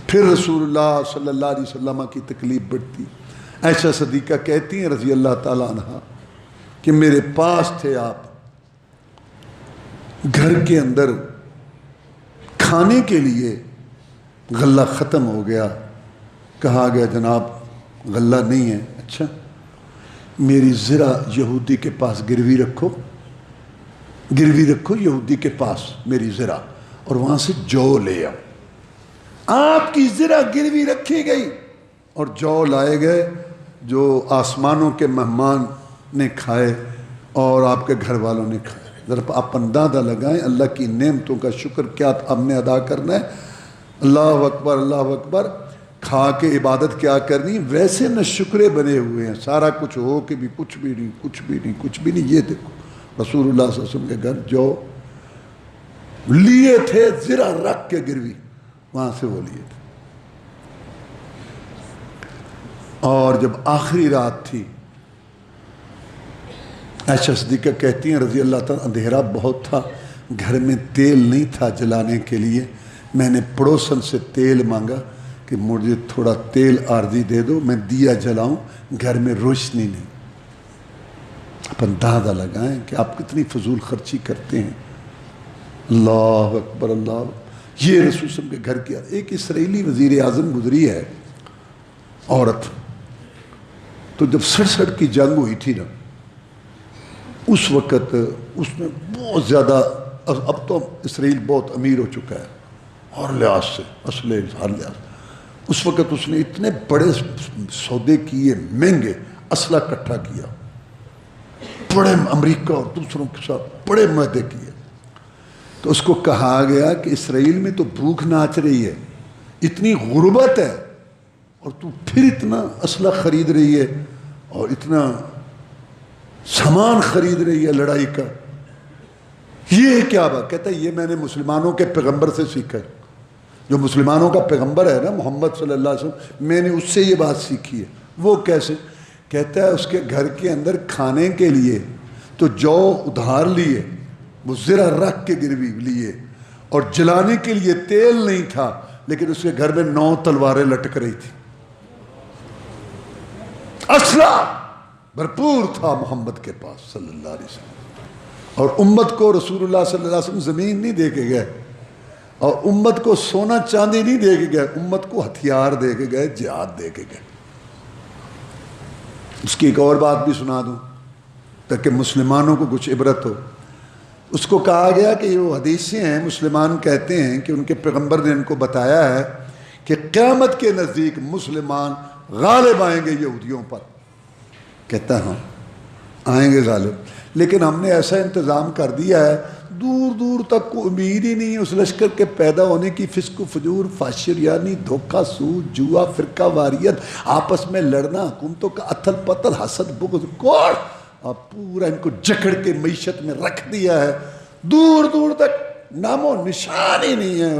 پھر رسول اللہ صلی اللہ علیہ وسلم کی تکلیف بڑھتی. عائشہ صدیقہ کہتی ہیں رضی اللہ تعالیٰ عنہ کہ میرے پاس تھے آپ، گھر کے اندر کھانے کے لیے غلہ ختم ہو گیا، کہا گیا جناب غلہ نہیں ہے. اچھا میری ذرا یہودی کے پاس گروی رکھو، گروی رکھو یہودی کے پاس میری ذرا، اور وہاں سے جو لے آؤ. آپ کی ذرا گروی رکھی گئی اور جو لائے گئے، جو آسمانوں کے مہمان نے کھائے اور آپ کے گھر والوں نے کھائے. ذرا آپ اندازہ لگائیں اللہ کی نعمتوں کا شکر کیا ہم نے ادا کرنا ہے. اللہ اکبر اللہ اکبر. کھا کے عبادت کیا کرنی، ویسے نہ شکرے بنے ہوئے ہیں، سارا کچھ ہو کے بھی کچھ بھی نہیں، کچھ بھی نہیں، کچھ بھی نہیں. یہ دیکھو رسول اللہ صلی اللہ علیہ وسلم کے گھر جو لیے تھے ذرا رکھ کے گروی، وہاں سے وہ لیے تھے. اور جب آخری رات تھی، عائشہ صدیقہ کہتی ہیں رضی اللہ تعالیٰ، اندھیرا بہت تھا، گھر میں تیل نہیں تھا جلانے کے لیے. میں نے پڑوسن سے تیل مانگا کہ مجھے تھوڑا تیل عارضی دے دو، میں دیا جلاؤں، گھر میں روشنی نہیں. آپ اندازہ لگائیں کہ آپ کتنی فضول خرچی کرتے ہیں. اللہ اکبر اللہ. یہ رسول صلی اللہ علیہ وسلم کے گھر کیا. ایک اسرائیلی وزیر اعظم گزری ہے عورت، تو جب 67 کی جنگ ہوئی تھی نا، اس وقت اس میں بہت زیادہ، اب تو اسرائیل بہت امیر ہو چکا ہے ہر لحاظ سے، اسلحے ہر لحاظ. اس وقت اس نے اتنے بڑے سودے کیے، مہنگے، اسلحہ اکٹھا کیا، بڑے امریکہ اور دوسروں کے ساتھ بڑے معاہدے کیے۔ تو اس کو کہا گیا کہ اسرائیل میں تو بھوک ناچ رہی ہے، اتنی غربت ہے، اور تو پھر اتنا اسلحہ خرید رہی ہے اور اتنا سامان خرید رہی ہے لڑائی کا، یہ کیا بات؟ کہتا ہے یہ میں نے مسلمانوں کے پیغمبر سے سیکھا ہے، جو مسلمانوں کا پیغمبر ہے نا محمد صلی اللہ علیہ وسلم، میں نے اس سے یہ بات سیکھی ہے۔ وہ کیسے؟ کہتا ہے اس کے گھر کے اندر کھانے کے لیے تو جو ادھار لیے، وہ زرہ رکھ کے گروی لیے، اور جلانے کے لیے تیل نہیں تھا، لیکن اس کے گھر میں 9 تلواریں لٹک رہی تھی، اسلحہ بھرپور تھا محمد کے پاس صلی اللہ علیہ وسلم۔ اور امت کو رسول اللہ صلی اللہ علیہ وسلم زمین نہیں دے کے گئے، اور امت کو سونا چاندی نہیں دے کے گئے، امت کو ہتھیار دے کے گئے، جہاد دے کے گئے۔ اس کی ایک اور بات بھی سنا دوں تاکہ مسلمانوں کو کچھ عبرت ہو۔ اس کو کہا گیا کہ یہ وہ حدیثیں ہیں، مسلمان کہتے ہیں کہ ان کے پیغمبر نے ان کو بتایا ہے کہ قیامت کے نزدیک مسلمان غالب آئیں گے یہودیوں پر۔ کہتا ہاں آئیں گے غالب، لیکن ہم نے ایسا انتظام کر دیا ہے دور دور تک کو امید ہی نہیں ہے اس لشکر کے پیدا ہونے کی، فسق و فجور، فاشریانی، دھوکہ، سود، جوا، فرقہ واریت، آپس میں لڑنا، حکومتوں کا اتھل پتل، حسد، بغض، کوڑ، اور پورا ان کو جکڑ کے معیشت میں رکھ دیا ہے، دور دور تک نام و نشان ہی نہیں ہے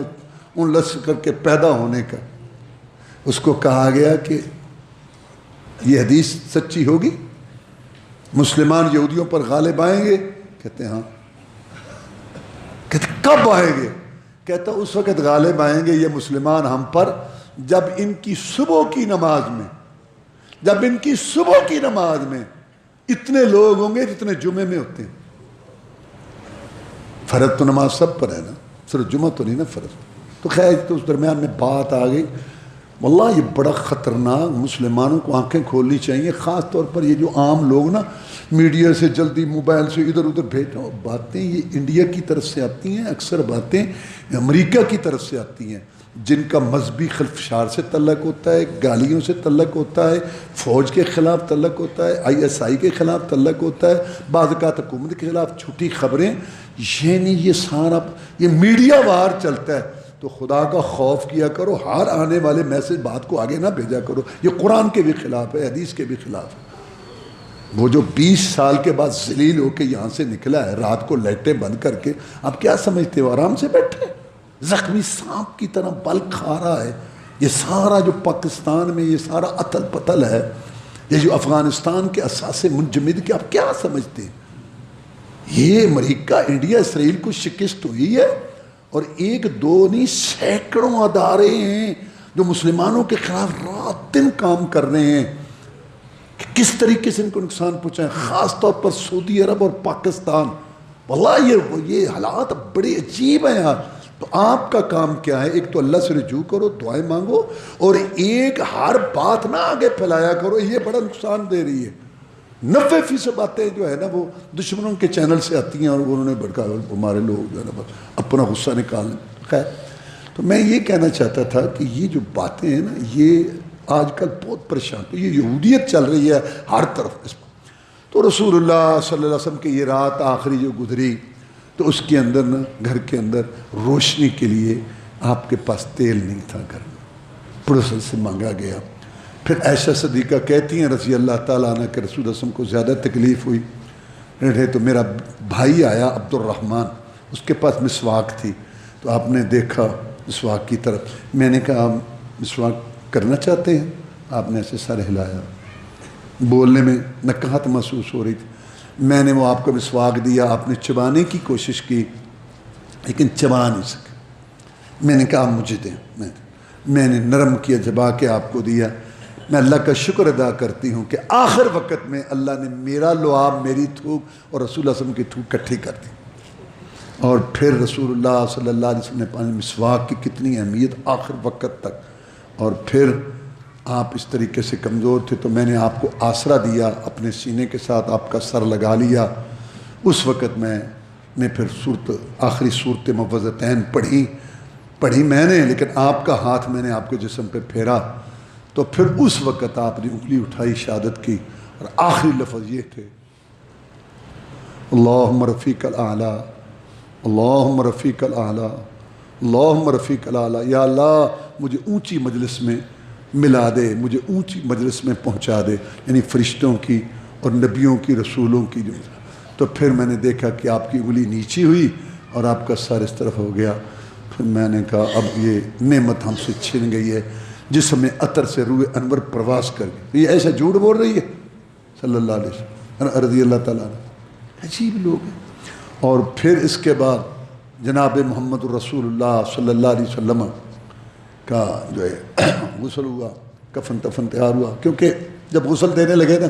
ان لشکر کے پیدا ہونے کا۔ اس کو کہا گیا کہ یہ حدیث سچی ہوگی، مسلمان یہودیوں پر غالب آئیں گے؟ کہتے ہیں ہاں۔ کہتے کب آئیں گے؟ کہتا اس وقت غالب آئیں گے یہ مسلمان ہم پر جب ان کی صبح کی نماز میں، جب ان کی صبح کی نماز میں اتنے لوگ ہوں گے جتنے جمعے میں ہوتے ہیں۔ فرض تو نماز سب پر ہے نا، صرف جمعہ تو نہیں نا فرض۔ تو خیر تو اس درمیان میں بات آ گئی، واللہ یہ بڑا خطرناک، مسلمانوں کو آنکھیں کھولنی چاہیے، خاص طور پر یہ جو عام لوگ نا میڈیا سے جلدی موبائل سے ادھر ادھر بھیجنا، باتیں یہ انڈیا کی طرف سے آتی ہیں، اکثر باتیں امریکہ کی طرف سے آتی ہیں، جن کا مذہبی خلفشار سے تعلق ہوتا ہے، گالیوں سے تعلق ہوتا ہے، فوج کے خلاف تعلق ہوتا ہے، ISI کے خلاف تعلق ہوتا ہے، بعض اوقات حکومت کے خلاف چھوٹی خبریں، یعنی یہ سارا یہ میڈیا وار چلتا ہے۔ تو خدا کا خوف کیا کرو، ہر آنے والے میسج بات کو آگے نہ بھیجا کرو، یہ قرآن کے بھی خلاف ہے، حدیث کے بھی خلاف ہے۔ وہ جو 20 سال کے بعد ذلیل ہو کے یہاں سے نکلا ہے، رات کو لائٹیں بند کر کے، آپ کیا سمجھتے ہو آرام سے بیٹھے؟ زخمی سانپ کی طرح بل کھا رہا ہے۔ یہ سارا جو پاکستان میں یہ سارا اتل پتل ہے، یہ جو افغانستان کے اثاثے منجمد کے، آپ کیا سمجھتے ہیں؟ یہ امریکہ، انڈیا، اسرائیل کو شکست ہوئی ہے، اور 1 2 نہیں سینکڑوں ادارے ہیں جو مسلمانوں کے خلاف رات دن کام کر رہے ہیں کہ کس طریقے سے ان کو نقصان پہنچائیں، خاص طور پر سعودی عرب اور پاکستان۔ واللہ یہ حالات بڑے عجیب ہیں یار۔ تو آپ کا کام کیا ہے؟ ایک تو اللہ سے رجوع کرو، دعائیں مانگو، اور ایک ہر بات نہ آگے پھیلایا کرو، یہ بڑا نقصان دے رہی ہے۔ 90% باتیں جو ہے نا وہ دشمنوں کے چینل سے آتی ہیں، اور انہوں نے بڑکا ہمارے لوگ جو ہے نا اپنا غصہ نکالیں۔ خیر، تو میں یہ کہنا چاہتا تھا کہ یہ جو باتیں ہیں نا، یہ آج کل بہت پریشان، تو یہ یہودیت چل رہی ہے ہر طرف اس پر۔ تو رسول اللہ صلی اللہ علیہ وسلم کی یہ رات آخری جو گزری، تو اس کے اندر نا گھر کے اندر روشنی کے لیے آپ کے پاس تیل نہیں تھا، گھر میں پڑوسن سے مانگا گیا۔ پھر عائشہ صدیقہ کہتی ہیں رضی اللہ تعالیٰ عنہ کہ رسول اللہ صلی اللہ علیہ وسلم کو زیادہ تکلیف ہوئی، تو میرا بھائی آیا عبد الرحمن، اس کے پاس مسواک تھی، تو آپ نے دیکھا مسواک کی طرف، میں نے کہا آپ مسواک کرنا چاہتے ہیں؟ آپ نے ایسے سر ہلایا، بولنے میں نکہت محسوس ہو رہی تھی۔ میں نے وہ آپ کو مسواک دیا، آپ نے چبانے کی کوشش کی لیکن چبا نہیں سکے۔ میں نے کہا آپ مجھے دیں، میں نے نرم کیا، چبا کے آپ کو دیا۔ میں اللہ کا شکر ادا کرتی ہوں کہ آخر وقت میں اللہ نے میرا لعاب، میری تھوک اور رسول اللہ صلی اللہ علیہ وسلم کی تھوک کٹھی کر دی۔ اور پھر رسول اللہ صلی اللہ علیہ وسلم نے پانی مسواک کی کتنی اہمیت آخر وقت تک، اور پھر آپ اس طریقے سے کمزور تھے تو میں نے آپ کو آسرا دیا، اپنے سینے کے ساتھ آپ کا سر لگا لیا۔ اس وقت میں نے پھر آخری صورت معوذتین پڑھی، پڑھی میں نے، لیکن آپ کا ہاتھ میں نے آپ کے جسم پہ پھیرا تو پھر اس وقت آپ نے انگلی اٹھائی شہادت کی، اور آخری لفظ یہ تھے اللہم رفیق الاعلیٰ، اللہم رفیق الاعلیٰ، اللہم رفیق الاعلیٰ، یا اللہ مجھے اونچی مجلس میں ملا دے، مجھے اونچی مجلس میں پہنچا دے، یعنی فرشتوں کی اور نبیوں کی، رسولوں کی جو۔ تو پھر میں نے دیکھا کہ آپ کی انگلی نیچی ہوئی اور آپ کا سر اس طرف ہو گیا۔ پھر میں نے کہا اب یہ نعمت ہم سے چھن گئی ہے، جس میں عطر سے روح انور پرواز کر گئی۔ یہ ایسا جھوٹ بول رہی ہے صلی اللہ علیہ وسلم رضی اللہ تعالیٰ عنہ، عجیب لوگ ہیں۔ اور پھر اس کے بعد جناب محمد رسول اللہ صلی اللہ علیہ وسلم کا جو ہے غسل ہوا، کفن تفن تیار ہوا، کیونکہ جب غسل دینے لگے نا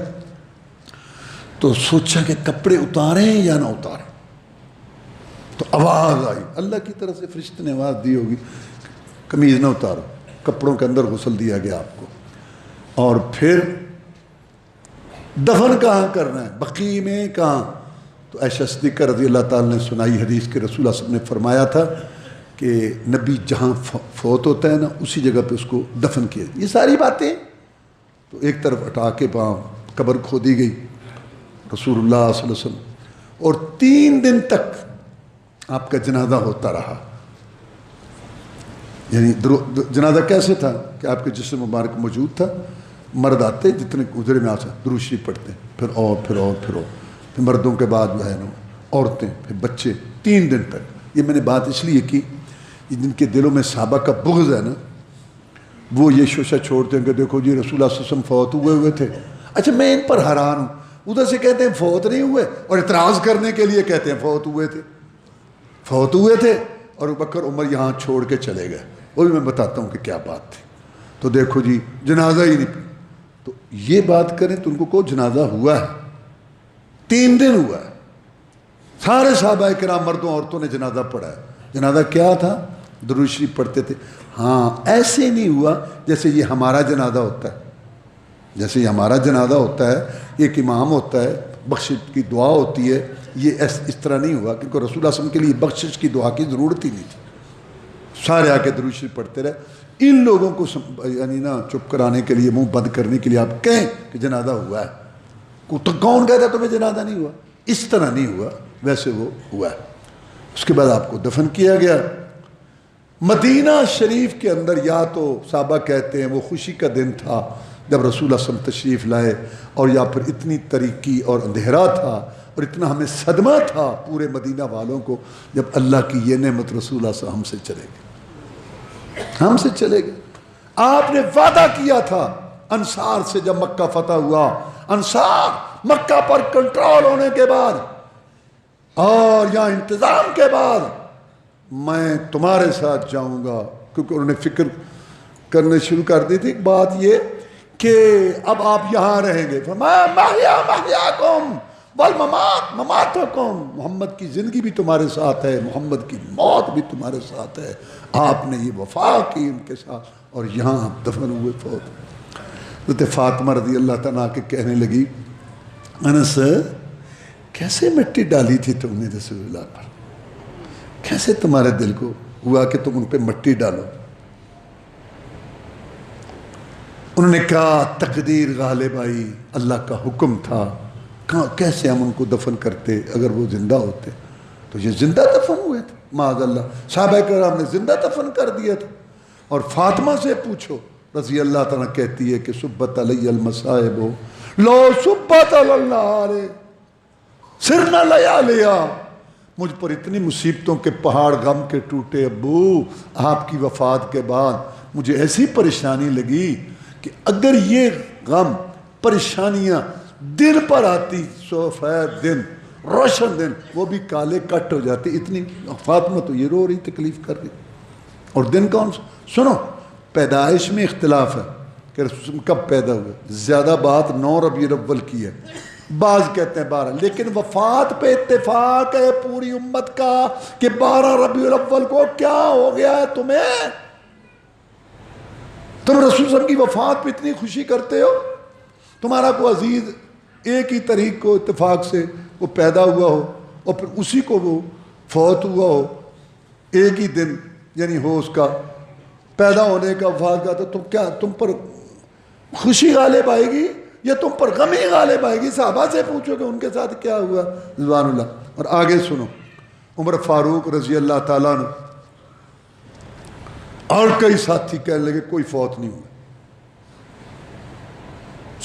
تو سوچا کہ کپڑے اتاریں یا نہ اتاریں، تو آواز آئی اللہ کی طرف سے، فرشتے نے آواز دی ہوگی قمیض نہ اتارو، کپڑوں کے اندر غسل دیا گیا آپ کو۔ اور پھر دفن کہاں کرنا ہے، بقیع میں کہاں؟ تو عائشہ صدیقہ رضی اللہ تعالیٰ نے سنائی حدیث کہ رسول اللہ صلی اللہ علیہ وسلم نے فرمایا تھا کہ نبی جہاں فوت ہوتا ہے نا اسی جگہ پہ اس کو دفن کیا۔ یہ ساری باتیں تو ایک طرف ہٹا کے وہاں قبر کھودی گئی رسول اللہ صلی اللہ علیہ وسلم، اور 3 دن تک آپ کا جنازہ ہوتا رہا۔ یعنی جنازہ کیسے تھا کہ آپ کے جسم مبارک موجود تھا، مرد آتے جتنے گزرے میں آسا درود شریف پڑھتے، پھر اور پھر اور پھر اور پھر مردوں کے بعد جو ہے نا عورتیں، پھر بچے، 3 دن تک۔ یہ میں نے بات اس لیے کی جن کے دلوں میں صحابہ کا بغض ہے نا، وہ یہ شوشہ چھوڑتے ہیں کہ دیکھو جی رسول اللہ صلی اللہ علیہ وسلم فوت ہوئے تھے۔ اچھا میں ان پر حیران ہوں، ادھر سے کہتے ہیں فوت نہیں ہوئے اور اعتراض کرنے کے لیے کہتے ہیں فوت ہوئے تھے، فوت ہوئے تھے، اور ابوبکر عمر یہاں چھوڑ کے چلے گئے۔ وہ بھی میں بتاتا ہوں کہ کیا بات تھی۔ تو دیکھو جی جنازہ ہی نہیں، تو یہ بات کریں تو ان کو کہو جنازہ ہوا ہے، 3 دن ہوا ہے، سارے صحابہ کرام مردوں عورتوں نے جنازہ پڑھا ہے۔ جنازہ کیا تھا؟ درود شریف پڑھتے تھے۔ ہاں ایسے نہیں ہوا جیسے یہ ہمارا جنازہ ہوتا ہے، جیسے یہ ہمارا جنازہ ہوتا ہے، ایک امام ہوتا ہے، بخشش کی دعا ہوتی ہے، یہ اس طرح نہیں ہوا، کیونکہ رسول اللہ صلی اللہ علیہ وسلم کے لیے بخشش کی دعا کی ضرورت ہی نہیں تھی، سارے آ کے درود شریف پڑھتے رہے۔ ان لوگوں کو یعنی نا چپ کرانے کے لیے، منہ بند کرنے کے لیے آپ کہیں کہ جنازہ ہوا ہے، تو کون کہتا ہے تمہیں جنازہ نہیں ہوا؟ اس طرح نہیں ہوا، ویسے وہ ہوا ہے۔ اس کے بعد آپ کو دفن کیا گیا۔ مدینہ شریف کے اندر یا تو صحابہ کہتے ہیں وہ خوشی کا دن تھا جب رسول اللہ صلی اللہ علیہ وسلم تشریف لائے، اور یا پھر اتنی تاریکی اور اندھیرا تھا اور اتنا ہمیں صدمہ تھا پورے مدینہ والوں کو جب اللہ کی یہ نعمت رسول اللہ صلی اللہ علیہ وسلم ہم سے چلے گئے، ہم سے چلے گئے۔ آپ نے وعدہ کیا تھا انصار سے، جب مکہ فتح ہوا، انصار مکہ پر کنٹرول ہونے کے بعد اور یہاں انتظام کے بعد میں تمہارے ساتھ جاؤں گا، کیونکہ انہوں نے فکر کرنے شروع کر دی تھی۔ بات یہ کہ اب آپ یہاں رہیں گے، فرمایا محیا محیاکم والممات مماتکم، محمد کی زندگی بھی تمہارے ساتھ ہے، محمد کی موت بھی تمہارے ساتھ ہے۔ آپ نے یہ وفا کی ان کے ساتھ، اور یہاں آپ دفن ہوئے فوت۔ حضرت فاطمہ رضی اللہ تعالیٰ کے کہنے لگی انس کیسے مٹی ڈالی تھی تم نے رسول اللہ پر، کیسے تمہارے دل کو ہوا کہ تم ان پہ مٹی ڈالو؟ انہوں نے کہا تقدیر غالب آئی، اللہ کا حکم تھا، کیسے ہم ان کو دفن کرتے؟ اگر وہ زندہ ہوتے تو یہ زندہ دفن ہوئے تھے، معاذ اللہ، صحابہ کرام نے زندہ دفن کر دیا تھا۔ اور فاطمہ سے پوچھو رضی اللہ تعالیٰ کہتی ہے کہ سبت علی المصائب لو سبت اللہ سرنا لیا لیا، مجھ پر اتنی مصیبتوں کے پہاڑ غم کے ٹوٹے ابو، آپ کی وفات کے بعد مجھے ایسی پریشانی لگی کہ اگر یہ غم پریشانیاں دن پر آتی، سفید دن، روشن دن، وہ بھی کالے کٹ ہو جاتے۔ اتنی فاطمہ تو یہ رو رہی، تکلیف کر رہی۔ اور دن کون سا؟ سنو، پیدائش میں اختلاف ہے کہ رسول کب پیدا ہوئے، زیادہ بات 9 ربیع الاول کی ہے، بعض کہتے ہیں 12، لیکن وفات پہ اتفاق ہے پوری امت کا کہ 12 ربیع الاول کو کیا ہو گیا ہے تمہیں؟ تم رسول صلی اللہ علیہ وسلم کی وفات پہ اتنی خوشی کرتے ہو، تمہارا کوئی عزیز ایک ہی تاریخ کو اتفاق سے وہ پیدا ہوا ہو اور پھر اسی کو وہ فوت ہوا ہو، ایک ہی دن یعنی ہو اس کا پیدا ہونے کا وفات کا، تو تم پر خوشی غالب آئے گی یا تم پر غمی غالب آئے گی؟ صحابہ سے پوچھو کہ ان کے ساتھ کیا ہوا رضوان اللہ۔ اور آگے سنو، عمر فاروق رضی اللہ تعالیٰ عنہ اور کئی ساتھی کہنے لگے کوئی فوت نہیں ہوا۔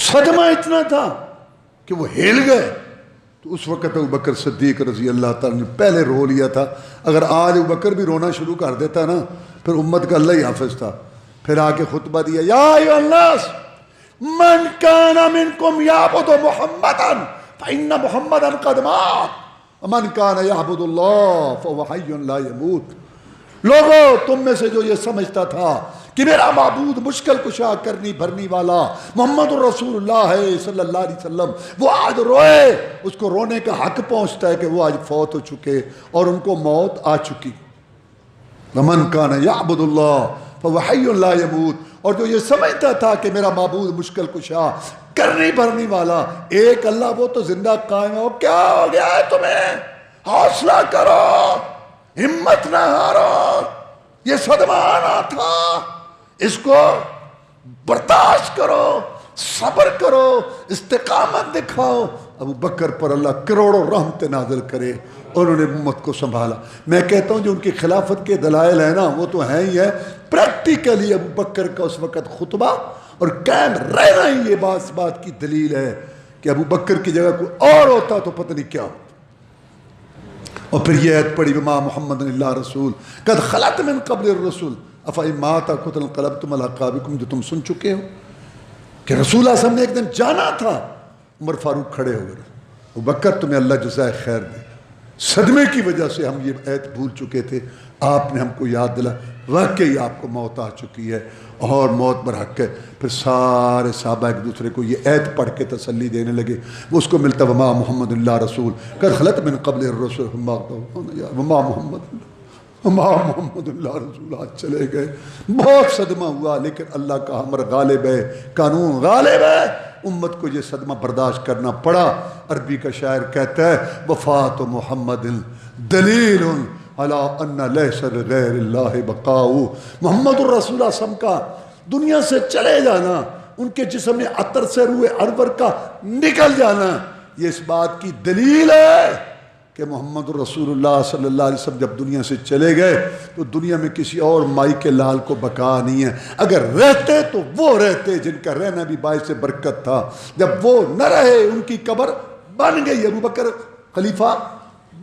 صدمہ اتنا تھا کہ وہ ہل گئے۔ تو اس وقت ابو بکر صدیق رضی اللہ تعالیٰ نے پہلے رو لیا تھا۔ اگر آج ابو بکر بھی رونا شروع کر دیتا نا، پھر امت کا اللہ ہی حافظ تھا۔ پھر آ کے خطبہ دیا، یا ایھا الناس من کان منکم یعبد محمدا فإن محمدا قد مات ومن کان یعبد اللہ فهو حی لا یموت۔ لوگوں، تم میں سے جو یہ سمجھتا تھا کہ میرا معبود مشکل کشا کرنی بھرنی والا محمد الرسول اللہ ہے صلی اللہ علیہ وسلم، وہ آج روئے، اس کو رونے کا حق پہنچتا ہے کہ وہ آج فوت ہو چکے اور ان کو موت آ چکی۔ ومن کان یعبد اللہ فهو حی لا یموت، اور جو یہ سمجھتا تھا کہ میرا معبود مشکل کشا کرنی بھرنی والا ایک اللہ، وہ تو زندہ قائم ہو۔ کیا ہو گیا ہے تمہیں؟ حوصلہ کرو، ہمت نہ ہارو، یہ صدمہ آنا تھا، اس کو برداشت کرو، صبر کرو، استقامت دکھاؤ۔ ابو بکر پر اللہ کروڑوں رحمت نازل کرے، انہوں نے امت کو سنبھالا۔ میں کہتا ہوں جو ان کی خلافت کے دلائل ہیں نا، وہ تو ہیں ہی ہے۔ پریکٹیکلی ابو بکر کا اس وقت خطبہ اور قائم رہنا ہی یہ بات کی دلیل ہے کہ ابو بکر کی جگہ کوئی اور ہوتا تو پتہ نہیں کیا ہوتا۔ اور پھر یہ آیت پڑھی، وما محمد الا رسول قد خلت من قبل الرسل افإن مات أو قتل انقلبتم على أعقابكم، جو تم سن چکے ہو کہ رسول اللہ صلی اللہ علیہ وسلم نے ایک دن جانا تھا۔ عمر فاروق کھڑے ہو گئے، ابو بکر تمہیں اللہ جزائے خیر دے، صدمے کی وجہ سے ہم یہ آیت بھول چکے تھے، آپ نے ہم کو یاد دلا، واقعی آپ کو موت آ چکی ہے اور موت برحق ہے۔ پھر سارے صحابہ ایک دوسرے کو یہ آیت پڑھ کے تسلی دینے لگے۔ وہ اس کو ملتا وما محمد اللہ رسول قد خلت من قبل الرسل وما محمد اللہ رسول، آج چلے گئے۔ بہت صدمہ ہوا، لیکن اللہ کا امر غالب ہے، قانون غالب ہے، امت کو یہ صدمہ برداشت کرنا پڑا۔ عربی کا شاعر کہتا ہے وفات محمد دلیل علی ان لیس لغیر اللہ بقاء۔ محمد الرسول صلی اللہ علیہ وسلم کا دنیا سے چلے جانا، ان کے جسم میں عطر سے روح انور کا نکل جانا، یہ اس بات کی دلیل ہے کہ محمد الرسول اللہ صلی اللہ علیہ وسلم جب دنیا سے چلے گئے تو دنیا میں کسی اور مائی کے لال کو بقا نہیں ہے۔ اگر رہتے تو وہ رہتے جن کا رہنا بھی باعث برکت تھا، جب وہ نہ رہے ان کی قبر بن گئی۔ ابو بکر خلیفہ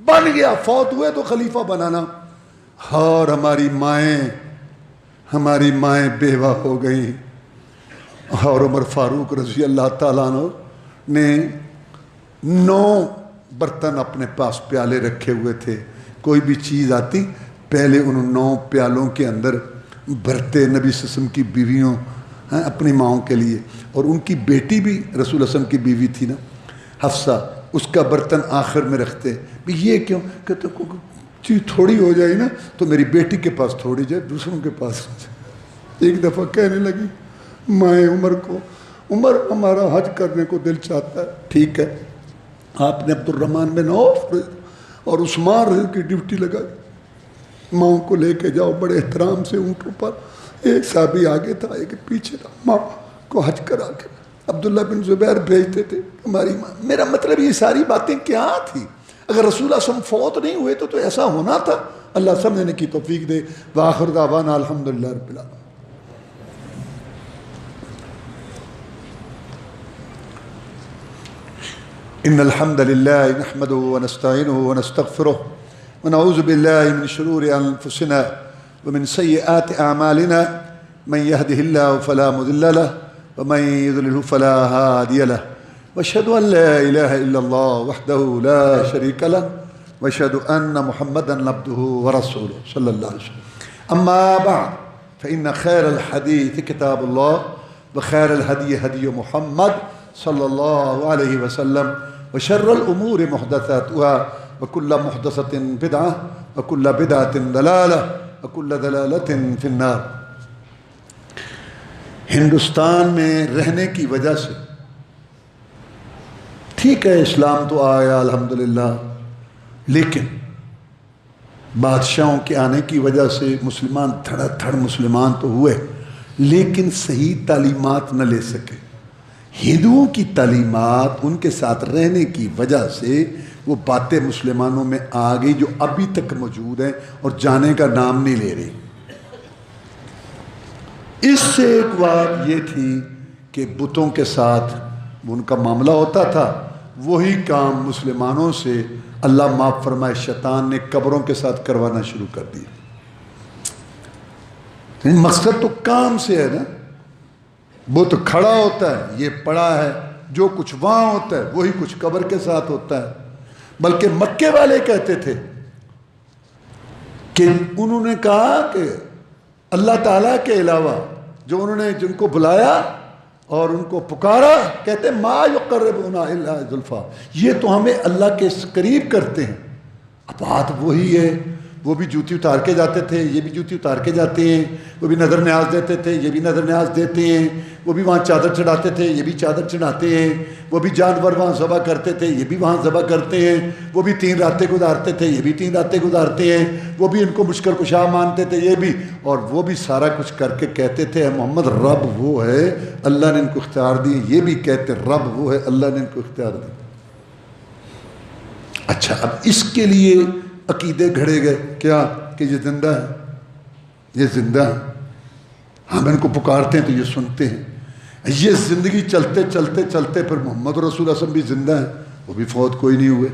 بن گیا، فوت ہوئے تو خلیفہ بنانا، اور ہماری مائیں بیوہ ہو گئیں۔ اور عمر فاروق رضی اللہ تعالیٰ عنہ نے 9 برتن اپنے پاس پیالے رکھے ہوئے تھے، کوئی بھی چیز آتی پہلے ان 9 پیالوں کے اندر بھرتے۔ نبی صلی اللہ علیہ وسلم کی بیویوں اپنی ماؤں کے لیے، اور ان کی بیٹی بھی رسول اللہ صلی اللہ علیہ وسلم کی بیوی تھی نا، حفصہ، اس کا برتن آخر میں رکھتے۔ یہ کیوں؟ کہتے چیز تھوڑی ہو جائے نا تو میری بیٹی کے پاس تھوڑی جائے، دوسروں کے پاس ہو جائے۔ ایک دفعہ کہنے لگی مائیں عمر کو، عمر ہمارا حج کرنے کو دل چاہتا ہے۔ ٹھیک ہے، آپ نے عبد الرحمن بن عوف اور عثمان کی ڈیوٹی لگائی، ماؤں کو لے کے جاؤ بڑے احترام سے اونٹوں پر۔ ایک صحابی آگے تھا، ایک پیچھے تھا، ماں کو حج کرا کے عبداللہ بن زبیر بھیجتے تھے ہماری ماں۔ میرا مطلب یہ ساری باتیں کیا تھی؟ اگر رسول اللہ صلی اللہ علیہ وسلم فوت نہیں ہوئے تو ایسا ہونا تھا۔ اللہ سمجھنے کی توفیق دے۔ وآخر دعوانا الحمدللہ رب العالمین۔ ان الحمد لله نحمده ونستعينه ونستغفره ونعوذ بالله من شرور انفسنا ومن سيئات اعمالنا، من يهده الله فلا مضل له ومن يضلل فلا هادي له، واشهد ان لا اله الا الله وحده لا شريك له، واشهد ان محمدا عبده ورسوله صلى الله عليه وسلم۔ اما بعد فان خير الحديث كتاب الله، وخير الهدي هدي محمد صلى الله عليه وسلم، وشر الأمور محدثاتها وكل محدثة بدعة وكل بدعة ضلالة وكل ضلالة في النار۔ ہندوستان میں رہنے کی وجہ سے ٹھیک ہے، اسلام تو آیا الحمدللہ، لیکن بادشاہوں کے آنے کی وجہ سے مسلمان دھڑا دھڑ مسلمان تو ہوئے، لیکن صحیح تعلیمات نہ لے سکے۔ ہندوؤں کی تعلیمات ان کے ساتھ رہنے کی وجہ سے وہ باتیں مسلمانوں میں آ گئی جو ابھی تک موجود ہیں اور جانے کا نام نہیں لے رہی۔ اس سے ایک بات یہ تھی کہ بتوں کے ساتھ ان کا معاملہ ہوتا تھا، وہی کام مسلمانوں سے اللہ معاف فرمائے شیطان نے قبروں کے ساتھ کروانا شروع کر دیا۔ مقصد تو کام سے ہے نا، بت کھڑا ہوتا ہے، یہ پڑا ہے، جو کچھ وہاں ہوتا ہے وہی کچھ قبر کے ساتھ ہوتا ہے۔ بلکہ مکے والے کہتے تھے کہ انہوں نے کہا کہ اللہ تعالیٰ کے علاوہ جو انہوں نے جن کو بلایا اور ان کو پکارا، کہتے ما یقربنا الا زلفا، یہ تو ہمیں اللہ کے قریب کرتے ہیں۔ اب بات وہی ہے، وہ بھی جوتی اتار کے جاتے تھے، یہ بھی جوتی اتار کے جاتے ہیں، وہ بھی نظر نیاز دیتے تھے، یہ بھی نظر نیاز دیتے ہیں، وہ بھی وہاں چادر چڑھاتے تھے، یہ بھی چادر چڑھاتے ہیں، وہ بھی جانور وہاں ذبح کرتے تھے، یہ بھی وہاں ذبح کرتے ہیں، وہ بھی 3 راتیں گزارتے تھے، یہ بھی 3 راتیں گزارتے ہیں، وہ بھی ان کو مشکل کشا مانتے تھے، یہ بھی، اور وہ بھی سارا کچھ کر کے کہتے تھے محمد رب وہ ہے اللہ نے ان کو اختیار دی، یہ بھی کہتے رب وہ ہے اللہ نے ان کو اختیار دی۔ اچھا، اب اس کے لیے عقیدے گھڑے گئے کیا کہ یہ زندہ ہے، یہ زندہ ہے، ہم ان کو پکارتے ہیں تو یہ سنتے ہیں۔ یہ زندگی چلتے چلتے چلتے پھر محمد رسول اللہ صلی اللہ علیہ وسلم بھی زندہ ہے، وہ بھی فوت کوئی نہیں ہوئے،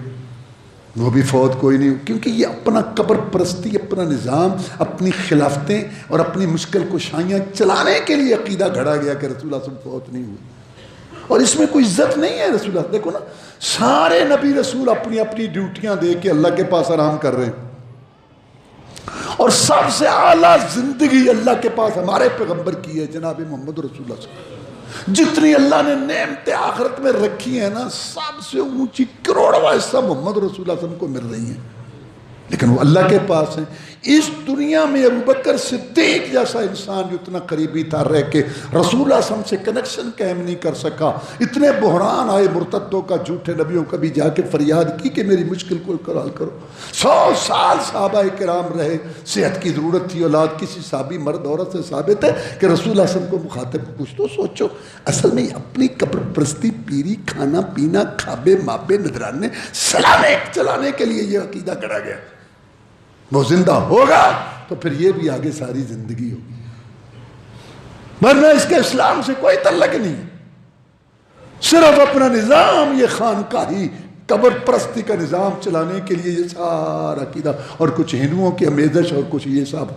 وہ بھی فوت کوئی نہیں ہوئے، کیونکہ یہ اپنا قبر پرستی، اپنا نظام، اپنی خلافتیں اور اپنی مشکل کشائیاں چلانے کے لیے عقیدہ گھڑا گیا کہ رسول اللہ صلی اللہ علیہ وسلم فوت نہیں ہوئے۔ اور اس میں کوئی عزت نہیں ہے رسول اللہ، دیکھو نا، سارے نبی رسول اپنی اپنی ڈیوٹیاں دے کے اللہ کے پاس آرام کر رہے ہیں، اور سب سے اعلیٰ زندگی اللہ کے پاس ہمارے پیغمبر کی ہے جناب محمد رسول اللہ صلی اللہ علیہ وسلم۔ جتنی اللہ نے نعمتیں آخرت میں رکھی ہیں نا، سب سے اونچی کروڑواں حصہ محمد رسول اللہ صلی اللہ علیہ وسلم کو مل رہی ہیں، لیکن وہ اللہ کے پاس ہیں۔ اس دنیا میں ابوبکر صدیق جیسا انسان جو اتنا قریبی تھا رہ کے رسول اللہ صلی اللہ علیہ وسلم سے کنیکشن قائم نہیں کر سکا، اتنے بحران آئے مرتدوں کا، جھوٹے نبیوں کا بھی جا کے فریاد کی کہ میری مشکل کو حل کرو۔ 100 سال صحابہ کرام رہے، صحت کی ضرورت تھی، اولاد کسی صحابی مرد عورت سے ثابت ہے کہ رسول اللہ صلی اللہ علیہ وسلم کو مخاطب کچھ تو سوچو۔ اصل میں اپنی قبر پرستی، پیری، کھانا پینا، کھابے مابے نذرانے سلانے چلانے کے لیے یہ عقیدہ گڑا گیا۔ وہ زندہ ہوگا تو پھر یہ بھی آگے ساری زندگی ہوگی، ورنہ اس کے اسلام سے کوئی تعلق نہیں، صرف اپنا نظام، یہ خانقاہی قبر پرستی کا نظام چلانے کے لیے یہ سارا عقیدہ، اور کچھ ہندوؤں کی آمیزش اور کچھ یہ سب،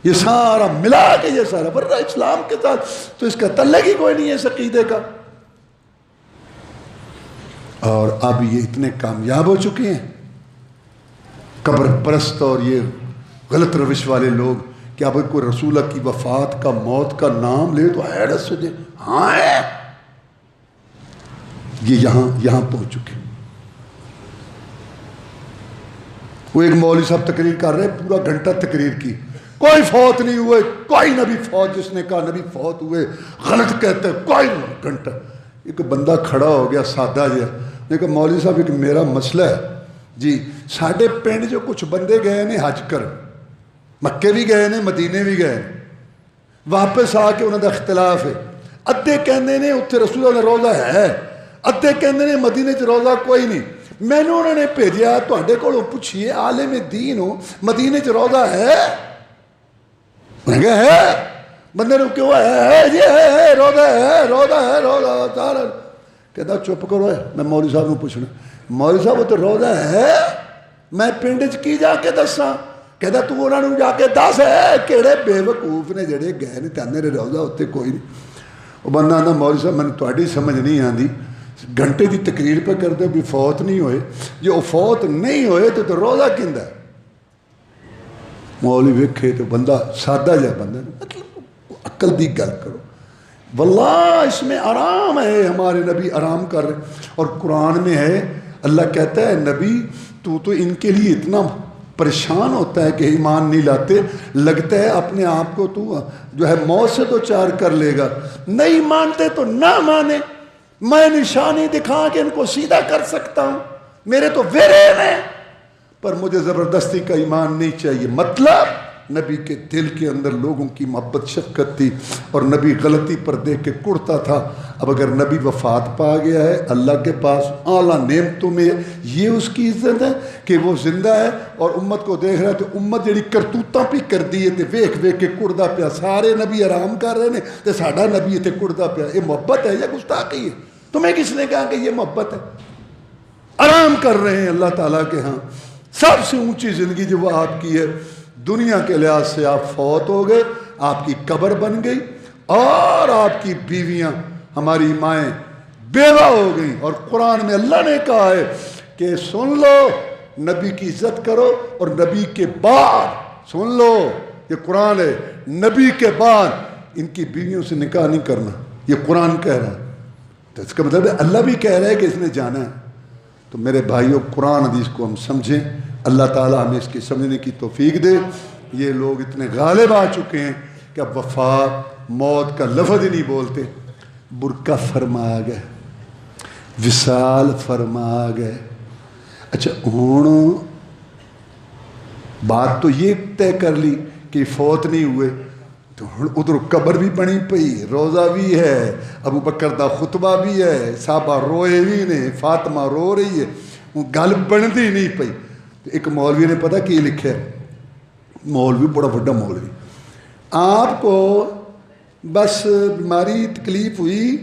یہ سارا ملا کے یہ سارا، ورنہ اسلام کے ساتھ تو اس کا تعلق ہی کوئی نہیں ہے اس عقیدے کا۔ اور اب یہ اتنے کامیاب ہو چکے ہیں قبر پرست اور یہ غلط روش والے لوگ کہ اب کوئی رسول اللہ کی وفات کا، موت کا نام لے تو حیرت سے دے، ہاں ہے، یہ یہاں پہنچ چکے۔ وہ ایک مولوی صاحب تقریر کر رہے، پورا گھنٹہ تقریر کی، کوئی فوت نہیں ہوئے، کوئی نبی فوت، جس نے کہا نبی فوت ہوئے غلط کہتے، کوئی گھنٹہ۔ ایک بندہ کھڑا ہو گیا سادہ جہا، نے کہا مولوی صاحب ایک میرا مسئلہ ہے جی، ساڑھے پنڈ جو کچھ بندے گئے نے حج کر، مکے بھی گئے نے مدینے بھی گئے، واپس آ کے انہوں دا اختلاف ہے، ادھے کہندے نے اتھے رسول اللہ روضہ ہے، ادھے کہندے نے مدینے چ روضہ کوئی نہیں۔ میں نے انہوں نے بھیجیا تواڈے کولوں پوچھیے عالم دین ہو، مدینے چ روضہ ہے؟ انہوں نے کہا ہے۔ بندے نے کیوں ہے جی، ہے روضہ ہے، روضہ ہے، روضہ سارا کہتا چپ کرو، میں مولوی صاحب کو پوچھنا، مولوی صاحب وہ تو روضہ ہے، میں پنڈ چ کی جا کے دساں؟ کہتا تو انہوں نے جا کے دس ہے، کہڑے بے وقوف نے جڑے گئے نے تانے نے روضہ اتنے کوئی نہیں۔ وہ بندہ آندا مولوی صاحب میں تہاڈی سمجھ نہیں آندی، گھنٹے دی تقریر پہ کر دو بھی فوت نہیں ہوئے، جو فوت نہیں ہوئے تو روضہ کیندا ہے؟ مولوی ویکھے تو بندہ سادہ جا بندہ، مطلب عقل دی گل کرو، واللہ اس میں آرام ہے، ہمارے نبی آرام کر رہے، اور قرآن میں ہے اللہ کہتا ہے نبی تو ان کے لیے اتنا پریشان ہوتا ہے کہ ایمان نہیں لاتے، لگتا ہے اپنے آپ کو تو جو ہے موت سے دو چار کر لے گا، نہیں مانتے تو نہ مانے، میں نشانی دکھا کے ان کو سیدھا کر سکتا ہوں، میرے تو ویرے ہیں، پر مجھے زبردستی کا ایمان نہیں چاہیے. مطلب نبی کے دل کے اندر لوگوں کی محبت شفقت تھی اور نبی غلطی پر دیکھ کے کڑتا تھا. اب اگر نبی وفات پا گیا ہے اللہ کے پاس اعلیٰ نعمتوں میں، یہ اس کی عزت ہے کہ وہ زندہ ہے اور امت کو دیکھ رہا ہے. تو امت جڑی کرتوتاں پہ کر دیے تے ویکھ ویکھ کے کڑدا پیا. سارے نبی آرام کر رہے ہیں تے ساڈا نبی تے کڑدا پیا. یہ محبت ہے یا گستاخی ہے؟ تمہیں کس نے کہا کہ یہ محبت ہے؟ آرام کر رہے ہیں اللہ تعالیٰ کے ہاں. سب سے اونچی زندگی جو وہ آپ کی ہے. دنیا کے لحاظ سے آپ فوت ہو گئے، آپ کی قبر بن گئی اور آپ کی بیویاں ہماری مائیں بیوہ ہو گئیں. اور قرآن میں اللہ نے کہا ہے کہ سن لو نبی کی عزت کرو اور نبی کے بعد سن لو، یہ قرآن ہے، نبی کے بعد ان کی بیویوں سے نکاح نہیں کرنا. یہ قرآن کہہ رہا ہے. تو اس کا مطلب ہے اللہ بھی کہہ رہا ہے کہ اس نے جانا ہے. تو میرے بھائیوں قرآن حدیث کو ہم سمجھیں. اللہ تعالیٰ ہمیں اس کی سمجھنے کی توفیق دے. یہ لوگ اتنے غالب آ چکے ہیں کہ اب وفات موت کا لفظ ہی نہیں بولتے. برقع فرما گئے، وصال فرما گئے. اچھا ہوں بات تو یہ طے کر لی کہ فوت نہیں ہوئے، تو ادھر قبر بھی بنی پئی، روزہ بھی ہے، ابو بکر دا خطبہ بھی ہے، صحابہ روئے بھی نے، فاطمہ رو رہی ہے، وہ گل بنتی نہیں پئی. ایک مولوی نے پتہ کی لکھا ہے، مولوی بڑا بڑا مولوی، آپ کو بس بیماری تکلیف ہوئی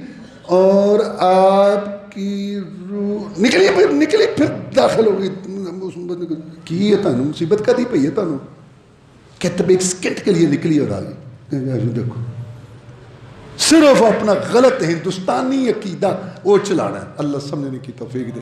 اور آپ کی روح نکلی پھر داخل ہو گئی. کی ہے تانوں مصیبت کدی پئی ہے تانوں؟ کہتے ایک سیکنڈ کے لیے نکلی اور آ گئی. دیکھو صرف اپنا غلط ہندوستانی عقیدہ وہ چلانا ہے. اللہ سمجھنے کی توفیق دے.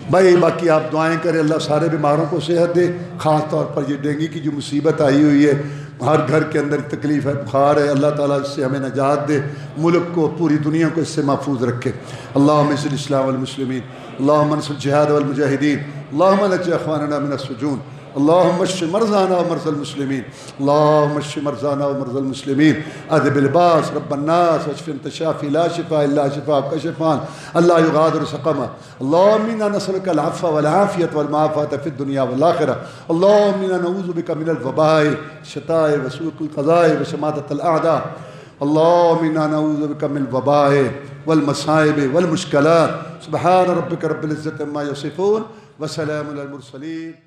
بھائی باقی آپ دعائیں کریں اللہ سارے بیماروں کو صحت دے. خاص طور پر یہ ڈینگی کی جو مصیبت آئی ہوئی ہے، ہر گھر کے اندر تکلیف ہے، بخار ہے، اللہ تعالیٰ اس سے ہمیں نجات دے، ملک کو پوری دنیا کو اس سے محفوظ رکھے. اللہم انصر الاسلام والمسلمین، اللہم انصر الجہاد والمجاہدین، اللہم نجِ اخواننا من السجون، اللہم اشف مرضانا ومرضى المسلمین، اللہم اشف مرضانا ومرضى المسلمین، اذهب الباس رب الناس واشف انت الشافي لا شفاء الا شفاءك شفاء لا يغادر سقما. اللهم انا نسألك العفو والعافية والمعافاة في الدنيا والآخرة. اللهم انا نعوذ بك من الوباء الشتاء وسوء القضاء وشماتة الأعداء. اللهم انا نعوذ بك من الوباء والمصائب والمشكلات. سبحان ربك رب العزة عما يصفون وسلام على المرسلين.